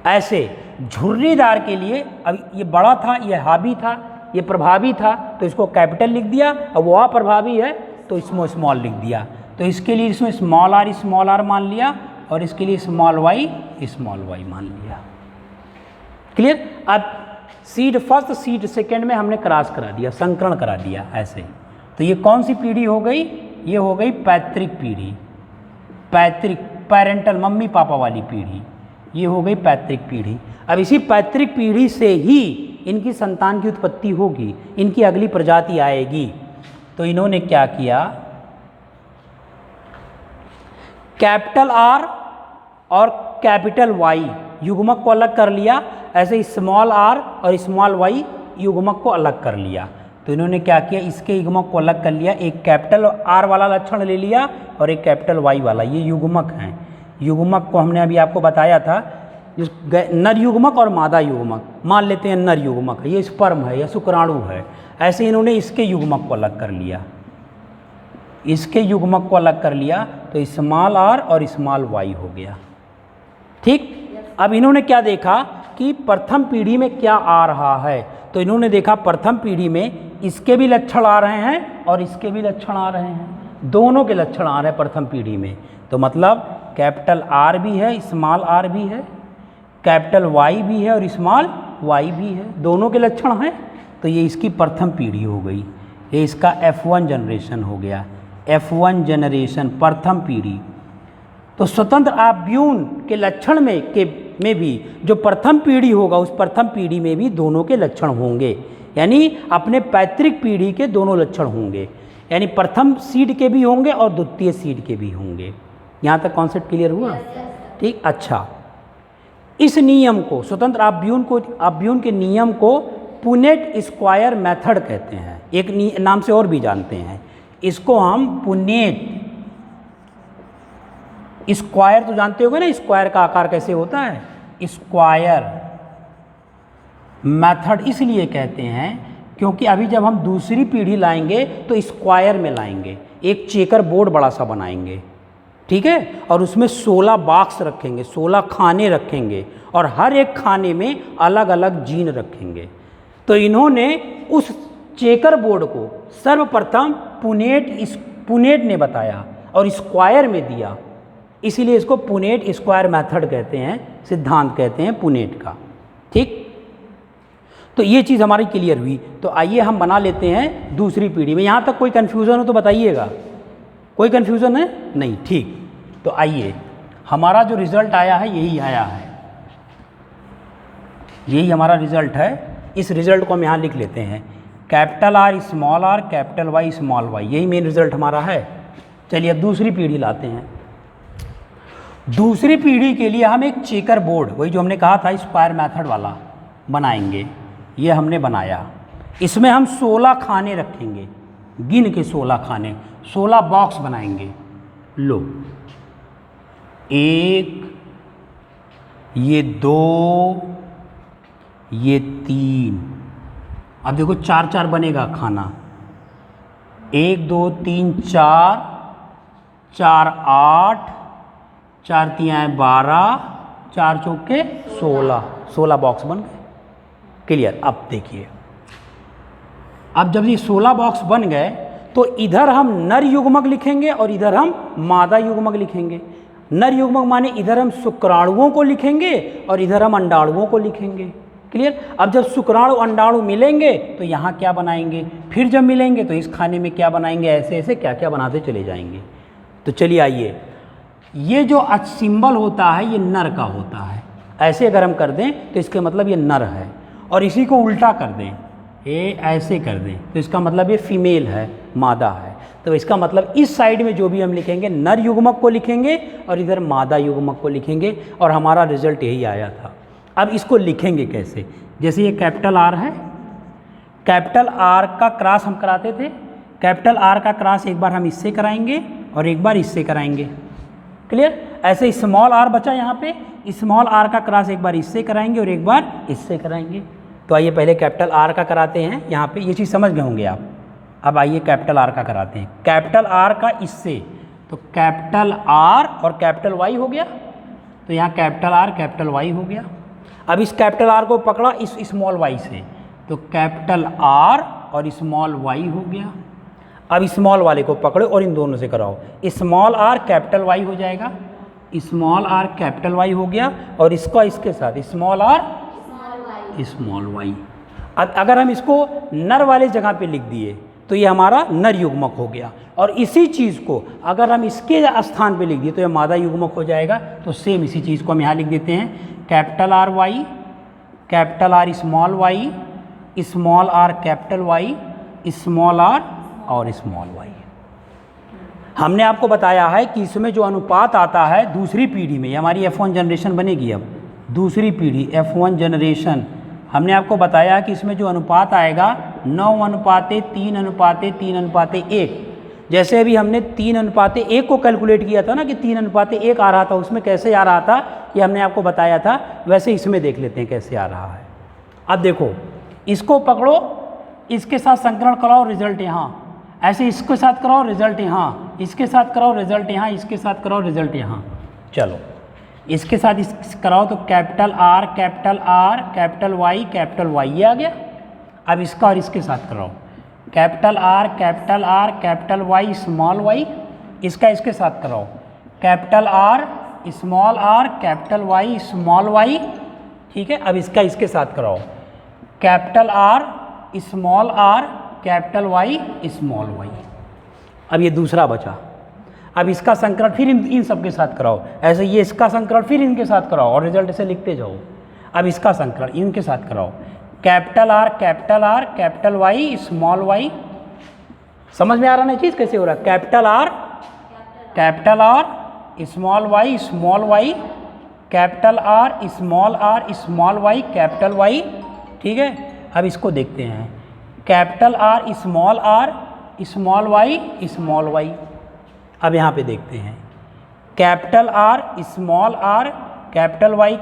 ऐसे झुर्रीदार के लिए, अब ये बड़ा था, ये हावी था, ये प्रभावी था, तो इसको कैपिटल लिख दिया, और वो अप्रभावी है तो इसमें स्मॉल लिख दिया। तो इसके लिए इसमें स्मॉल r मान लिया और इसके लिए स्मॉल y मान लिया। क्लियर? अब सीड फर्स्ट सीड सेकेंड में हमने क्रॉस करा दिया, संकरण करा दिया ऐसे। तो ये कौन सी पीढ़ी हो गई? ये हो गई पैतृक पीढ़ी, पैतृक पेरेंटल मम्मी पापा वाली पीढ़ी, ये हो गई पैतृक पीढ़ी। अब इसी पैतृक पीढ़ी से ही इनकी संतान की उत्पत्ति होगी, इनकी अगली प्रजाति आएगी। तो इन्होंने क्या किया, कैपिटल R और कैपिटल Y युग्मक को अलग कर लिया, ऐसे स्मॉल r और स्मॉल y युग्मक को अलग कर लिया। तो इन्होंने क्या किया, इसके युग्मक को अलग कर लिया, एक कैपिटल R वाला लक्षण ले लिया और एक कैपिटल Y वाला, ये युग्मक हैं। युग्मक को हमने अभी आपको बताया था जिस नर युग्मक और मादा युग्मक, मान लेते हैं नर युग्मक है, ये स्पर्म है या शुक्राणु है, ऐसे इन्होंने इसके युग्मक को अलग कर लिया, इसके युग्मक को अलग कर लिया तो स्मॉल आर और स्मॉल वाई हो गया। ठीक, अब इन्होंने क्या देखा कि प्रथम पीढ़ी में क्या आ रहा है, तो इन्होंने देखा प्रथम पीढ़ी में इसके भी लक्षण आ रहे हैं और इसके भी लक्षण आ रहे हैं, दोनों के लक्षण आ रहे हैं प्रथम पीढ़ी में। तो मतलब कैपिटल आर भी है, स्मॉल आर भी है, कैपिटल वाई भी है और स्मॉल वाई भी है, दोनों के लक्षण हैं। तो ये इसकी प्रथम पीढ़ी हो गई, ये इसका F1 जनरेशन हो गया, F1 जनरेशन प्रथम पीढ़ी। तो स्वतंत्र आव्यून के लक्षण में भी जो प्रथम पीढ़ी होगा उस प्रथम पीढ़ी में भी दोनों के लक्षण होंगे, यानी अपने पैतृक पीढ़ी के दोनों लक्षण होंगे, यानी प्रथम सीड के भी होंगे और द्वितीय सीड के भी होंगे। यहाँ तक कॉन्सेप्ट क्लियर हुआ? ठीक, अच्छा, इस नियम को स्वतंत्र आव्यून के नियम को पुनेट स्क्वायर मेथड कहते हैं, एक नाम से और भी जानते हैं इसको हम पुनेट स्क्वायर, तो जानते होगे ना स्क्वायर का आकार कैसे होता है, स्क्वायर मेथड इसलिए कहते हैं क्योंकि अभी जब हम दूसरी पीढ़ी लाएंगे तो स्क्वायर में लाएंगे, एक चेकर बोर्ड बड़ा सा बनाएंगे, ठीक है, और उसमें 16 बॉक्स रखेंगे, 16 खाने रखेंगे और हर एक खाने में अलग अलग जीन रखेंगे। तो इन्होंने उस चेकर बोर्ड को सर्वप्रथम पुनेट ने बताया और स्क्वायर में दिया, इसीलिए इसको पुनेट स्क्वायर मेथड कहते हैं, सिद्धांत कहते हैं पुनेट का। ठीक, तो ये चीज़ हमारी क्लियर हुई। तो आइए हम बना लेते हैं दूसरी पीढ़ी में। यहाँ तक कोई कन्फ्यूज़न हो तो बताइएगा, कोई कन्फ्यूज़न है? नहीं, ठीक। तो आइए, हमारा जो रिज़ल्ट आया है यही आया है, यही हमारा रिज़ल्ट है। इस रिज़ल्ट को हम यहाँ लिख लेते हैं, capital R small R capital Y small Y, यही मेन रिज़ल्ट हमारा है। चलिए अब दूसरी पीढ़ी लाते हैं। दूसरी पीढ़ी के लिए हम एक चेकर बोर्ड, वही जो हमने कहा था स्क्वायर मेथड वाला, बनाएंगे। ये हमने बनाया, इसमें हम 16 खाने रखेंगे, गिन के 16 खाने, 16 बॉक्स बनाएंगे। लो, 1, ये 2, ये 3, अब देखो 4-4 बनेगा खाना, 1 2 3 4, 4 8, 4 3 12, 4 चौके 16 बॉक्स बन गए। क्लियर? अब देखिए, अब जब ये 16 बॉक्स बन गए तो इधर हम नर युग्मक लिखेंगे और इधर हम मादा युग्मक लिखेंगे। नर युग्मक माने इधर हम शुक्राणुओं को लिखेंगे और इधर हम अंडाणुओं को लिखेंगे। क्लियर? अब जब शुक्राणु अंडाणु मिलेंगे तो यहाँ क्या बनाएंगे, फिर जब मिलेंगे तो इस खाने में क्या बनाएंगे, ऐसे ऐसे क्या क्या बनाते चले जाएंगे। तो चलिए आइए, ये जो सिंबल होता है ये नर का होता है, ऐसे अगर हम कर दें तो इसके मतलब ये नर है, और इसी को उल्टा कर दें, ये ऐसे कर दें तो इसका मतलब ये फीमेल है, मादा है। तो इसका मतलब इस साइड में जो भी हम लिखेंगे नर युग्मक को लिखेंगे और इधर मादा युग्मक को लिखेंगे, और हमारा रिजल्ट यही आया था। अब इसको लिखेंगे कैसे, जैसे ये कैपिटल आर है, कैपिटल आर का क्रॉस हम कराते थे, कैपिटल आर का क्रॉस एक बार हम इससे कराएंगे और एक बार इससे कराएंगे। क्लियर? ऐसे स्मॉल आर बचा यहाँ पे, स्मॉल आर का क्रॉस एक बार इससे कराएंगे और एक बार इससे कराएंगे। तो आइए पहले कैपिटल आर का कराते हैं, यहाँ पे ये चीज़ समझ गए होंगे आप। अब आइए कैपिटल आर का कराते हैं, कैपिटल आर का इससे, तो कैपिटल आर और कैपिटल वाई हो गया, तो यहाँ कैपिटल आर कैपिटल वाई हो गया। अब इस कैपिटल आर को पकड़ा इस स्मॉल वाई से, तो कैपिटल आर और स्मॉल वाई हो गया। अब स्मॉल वाले को पकड़ो और इन दोनों से कराओ, स्मॉल आर कैपिटल वाई हो जाएगा, स्मॉल आर कैपिटल वाई हो गया, और इसका इसके साथ स्मॉल आर स्मॉल वाई। अब अगर हम इसको नर वाले जगह पे लिख दिए तो ये हमारा नर युग्मक हो गया, और इसी चीज़ को अगर हम इसके स्थान पे लिख दिए तो ये मादा युग्मक हो जाएगा। तो सेम इसी चीज़ को हम यहाँ लिख देते हैं, capital R Y, capital R small Y, small R capital Y, small R और स्मॉल वाई। हमने आपको बताया है कि इसमें जो अनुपात आता है दूसरी पीढ़ी में, हमारी F1 जनरेशन बनेगी। अब दूसरी पीढ़ी F1 जनरेशन, हमने आपको बताया कि इसमें जो अनुपात आएगा 9:3:3:1। जैसे अभी हमने 3:1 को कैलकुलेट किया था ना, कि 3:1 आ रहा था, उसमें कैसे आ रहा था ये हमने आपको बताया था, वैसे इसमें देख लेते हैं कैसे आ रहा है। अब देखो, इसको पकड़ो, इसके साथ संकरण कराओ, रिजल्ट यहाँ, ऐसे इसके साथ कराओ, रिजल्ट यहाँ, इसके साथ कराओ, रिजल्ट यहाँ, इसके साथ कराओ, रिजल्ट यहाँ। चलो इसके साथ इस कराओ तो कैपिटल आर कैपिटल वाई ये आ गया। अब इसका और इसके साथ कराओ, capital R capital Y small Y, इसका इसके साथ कराओ, capital R capital Y small Y, ठीक है। अब इसका इसके साथ कराओ, capital R capital Y small Y. अब ये दूसरा बचा। अब इसका संकरण फिर इन सब के साथ कराओ, ऐसे ये इसका संकरण फिर इनके साथ कराओ और रिजल्ट ऐसे लिखते जाओ। अब इसका संकरण इनके साथ कराओ, capital R capital Y small Y. समझ में आ रहा ना चीज़ कैसे हो रहा है? Capital R small Y, capital R small Y capital Y, ठीक है। अब इसको देखते हैं, कैपिटल आर स्मॉल वाई। अब यहाँ पे देखते हैं, कैपिटल आर कैपिटल वाई,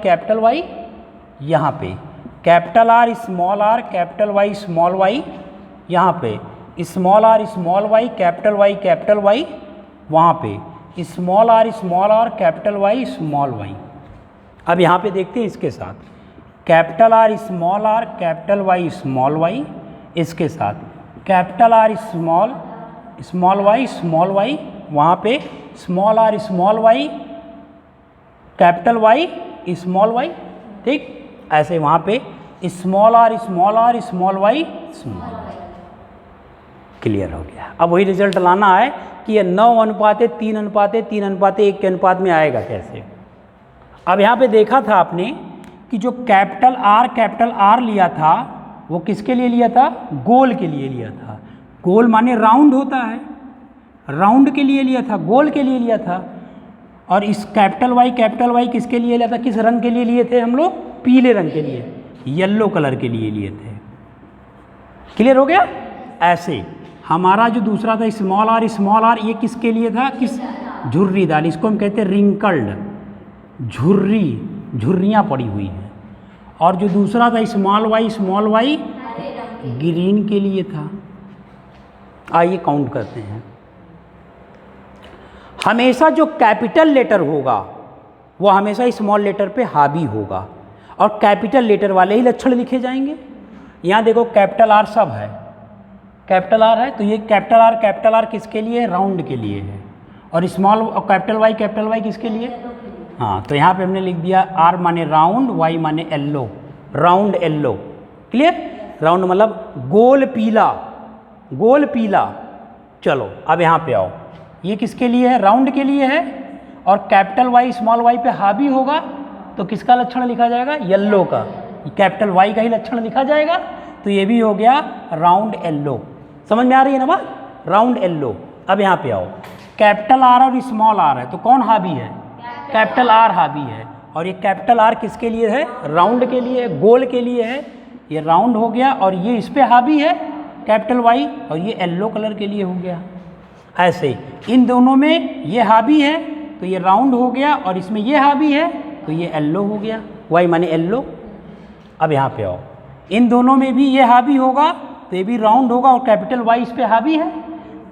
यहाँ पे capital R capital Y small Y, यहाँ पे स्मॉल वाई कैपिटल वाई, वहाँ पे small R capital Y small Y. अब यहाँ पे देखते हैं इसके साथ, capital R capital Y small Y, इसके साथ कैपिटल आर स्मॉल वाई, वहाँ पे small Y capital Y small Y, ठीक। ऐसे वहाँ पे small Y small Y. Clear हो गया। अब वही रिजल्ट लाना है कि ये 9:3:3:1 के अनुपात में आएगा कैसे। अब यहाँ पे देखा था आपने कि जो कैपिटल आर लिया था वो किसके लिए लिया था? गोल के लिए लिया था। गोल माने राउंड होता है, राउंड के लिए लिया था, गोल के लिए लिया था। और इस कैपिटल वाई किसके लिए लिया था? किस रंग के लिए लिए थे हम लोग? पीले रंग के लिए, येलो कलर के लिए लिए थे। क्लियर हो गया? ऐसे हमारा जो दूसरा था स्मॉल आर, ये किसके लिए था? किस? झुर्रीदार, इसको हम कहते हैं रिंकल्ड, झुर्रियाँ पड़ी हुई हैं। और जो दूसरा था स्मॉल वाई ग्रीन के लिए था। आइए काउंट करते हैं। हमेशा जो कैपिटल लेटर होगा वो हमेशा स्मॉल लेटर पे हावी होगा और कैपिटल लेटर वाले ही लक्षण लिखे जाएंगे। यहाँ देखो कैपिटल आर सब है, कैपिटल आर है, तो ये कैपिटल आर किसके लिए? राउंड के लिए है। और स्मॉल और कैपिटल वाई किसके लिए? हाँ, तो यहाँ पे हमने लिख दिया आर माने राउंड, वाई माने yellow, round yellow. Clear? Round मतलब गोल पीला। चलो अब यहाँ पे आओ, ये किसके लिए है? राउंड के लिए है। और कैपिटल वाई स्मॉल वाई पे हावी होगा तो किसका लक्षण लिखा जाएगा? येलो का। कैपिटल वाई का ही लक्षण लिखा जाएगा। तो ये भी हो गया राउंड येलो। समझ में आ रही है ना बात? Round yellow. अब यहाँ पे आओ, कैपिटल आर और स्मॉल आर है तो कौन हावी है? कैपिटल आर हावी है। और ये कैपिटल आर किसके लिए है? राउंड के लिए है, गोल के लिए है। ये राउंड हो गया और ये इस पे हावी है कैपिटल वाई, और ये येलो कलर के लिए हो गया। ऐसे ही इन दोनों में ये हावी है तो ये राउंड हो गया, और इसमें ये हावी है तो ये येलो हो गया, वाई माने येलो। अब यहाँ पे आओ, इन दोनों में भी ये हावी होगा तो ये भी राउंड होगा, और कैपिटल वाई इस पे हावी है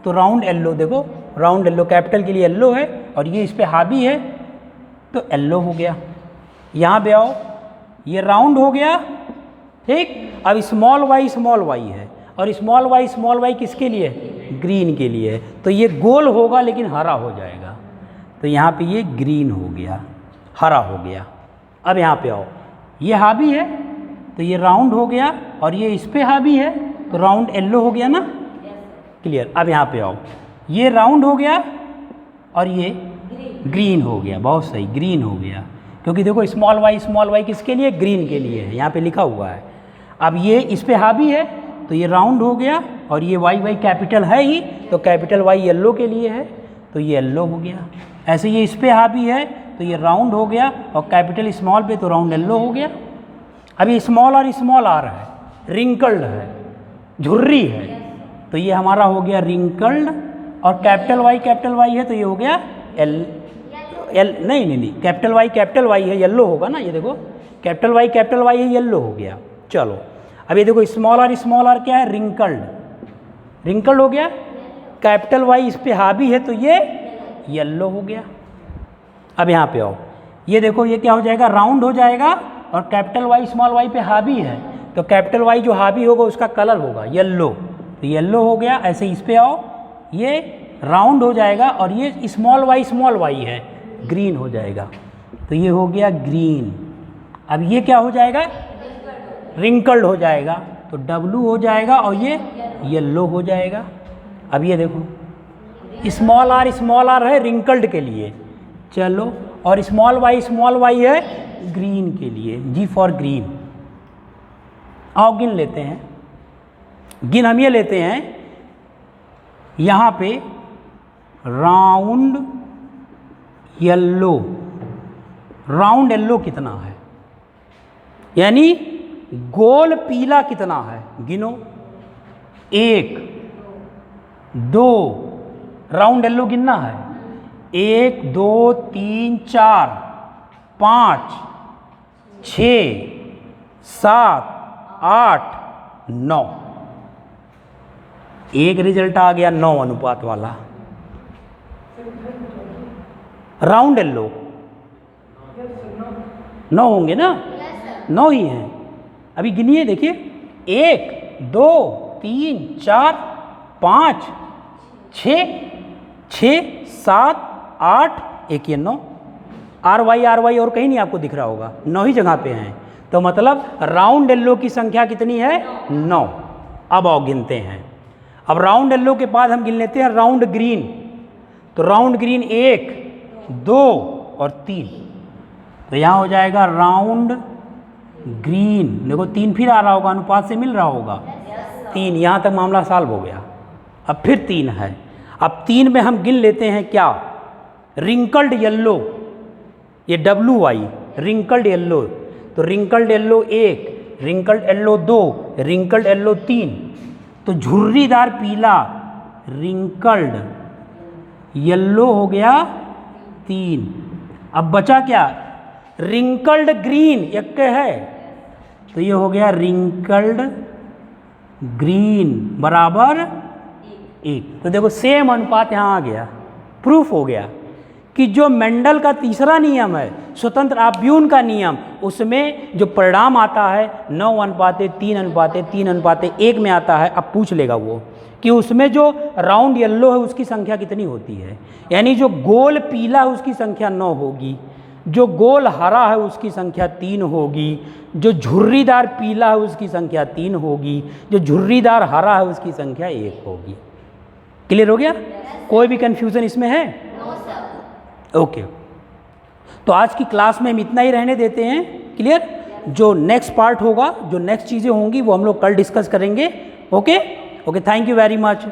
तो राउंड येलो। देखो राउंड येलो, कैपिटल के लिए येलो है और ये इस पे हावी है तो येलो हो गया। यहाँ पे आओ, ये राउंड हो गया, ठीक। अब स्मॉल वाई है और स्मॉल वाई किसके लिए? ग्रीन के लिए है। तो ये गोल होगा लेकिन हरा हो जाएगा, तो यहाँ पे ये ग्रीन हो गया, हरा हो गया। अब यहाँ पे आओ, ये हावी है तो ये राउंड हो गया, और ये इस पे हावी है तो राउंड येलो हो गया ना। क्लियर? अब यहाँ पे आओ, ये राउंड हो गया और ये ग्रीन हो गया। बहुत सही, ग्रीन हो गया, क्योंकि देखो स्मॉल वाई किसके लिए? ग्रीन के लिए है, यहाँ पे लिखा हुआ है। अब ये इस पे हावी है तो ये राउंड हो गया, और ये वाई कैपिटल है ही तो कैपिटल वाई येलो के लिए है तो ये येलो हो गया। ऐसे ये इस पे हावी है तो ये राउंड हो गया, और कैपिटल स्मॉल पे तो राउंड येलो हो गया। अब ये स्मॉल आर है, रिंकल्ड है, झुर्री है, तो ये हमारा हो गया रिंकल्ड। और कैपिटल वाई है तो ये हो गया एल नहीं, कैपिटल वाई है, येलो होगा ना, ये देखो कैपिटल वाई है, येलो हो गया। चलो अब ये देखो स्मॉल आर क्या है, रिंकल्ड हो गया। कैपिटल वाई इस पे हावी है तो ये येलो हो गया। अब यहाँ पे आओ, ये देखो ये क्या हो जाएगा, राउंड हो जाएगा, और कैपिटल वाई स्मॉल वाई पे हावी है तो कैपिटल वाई जो हावी होगा उसका कलर होगा येलो, तो येलो हो गया। ऐसे इस पे आओ, ये राउंड हो जाएगा और ये स्मॉल वाई है, ग्रीन हो जाएगा, तो ये हो गया ग्रीन। अब ये क्या हो जाएगा, रिंकल्ड हो जाएगा, तो डब्लू हो जाएगा और ये येलो हो जाएगा। अब ये देखो स्मॉल आर है रिंकल्ड के लिए, चलो, और स्मॉल वाई है ग्रीन के लिए, जी फॉर ग्रीन। आओ गिन लेते हैं, गिन हम ये लेते हैं यहाँ पे राउंड येल्लो कितना है, यानी गोल पीला कितना है, गिनो। 1 2, राउंड येल्लो गिनना है, 1 2 3 4 5 6 7 8 9, एक रिजल्ट आ गया 9 अनुपात वाला। राउंड येल्लो 9 होंगे ना, 9 ही हैं। अभी गिनिए, देखिए 1 2 3 4 5 6 7 8, एक ये 9, आर वाई और कहीं नहीं आपको दिख रहा होगा, 9 ही जगह पे हैं, तो मतलब राउंड येल्लो की संख्या कितनी है, 9। अब आओ गिनते हैं। अब राउंड येल्लो के बाद हम गिन लेते हैं राउंड ग्रीन, तो राउंड ग्रीन 1 2 और 3, तो यहाँ हो जाएगा राउंड ग्रीन। देखो 3 फिर आ रहा होगा, अनुपात से मिल रहा होगा, 3, यहाँ तक मामला सॉल्व हो गया। अब फिर 3 है, अब 3 में हम गिन लेते हैं क्या, रिंकल्ड येल्लो, ये डब्लू वाई, रिंकल्ड येल्लो, तो wrinkled yellow 1, wrinkled yellow 2, wrinkled yellow 3, तो झुर्रीदार पीला रिंकल्ड येल्लो हो गया 3। अब बचा क्या, रिंकल्ड ग्रीन एक है, तो ये हो गया रिंकल्ड ग्रीन बराबर 1। तो देखो सेम अनुपात यहाँ आ गया, प्रूफ हो गया कि जो मेंडल का तीसरा नियम है, स्वतंत्र आव्यून का नियम, उसमें जो परिणाम आता है 9:3:3:3:1 में आता है। अब पूछ लेगा वो कि उसमें जो राउंड येल्लो है उसकी संख्या कितनी होती है, यानी जो गोल पीला है उसकी संख्या 9 होगी, जो गोल हरा है उसकी संख्या 3 होगी, जो झुर्रीदार पीला है उसकी संख्या 3 होगी, जो झुर्रीदार हरा है उसकी संख्या 1 होगी। क्लियर हो गया, कोई भी कन्फ्यूज़न इसमें है? ओके, तो आज की क्लास में हम इतना ही रहने देते हैं। क्लियर, जो नेक्स्ट पार्ट होगा, जो नेक्स्ट चीज़ें होंगी वो हम लोग कल डिस्कस करेंगे। Okay, thank you very much.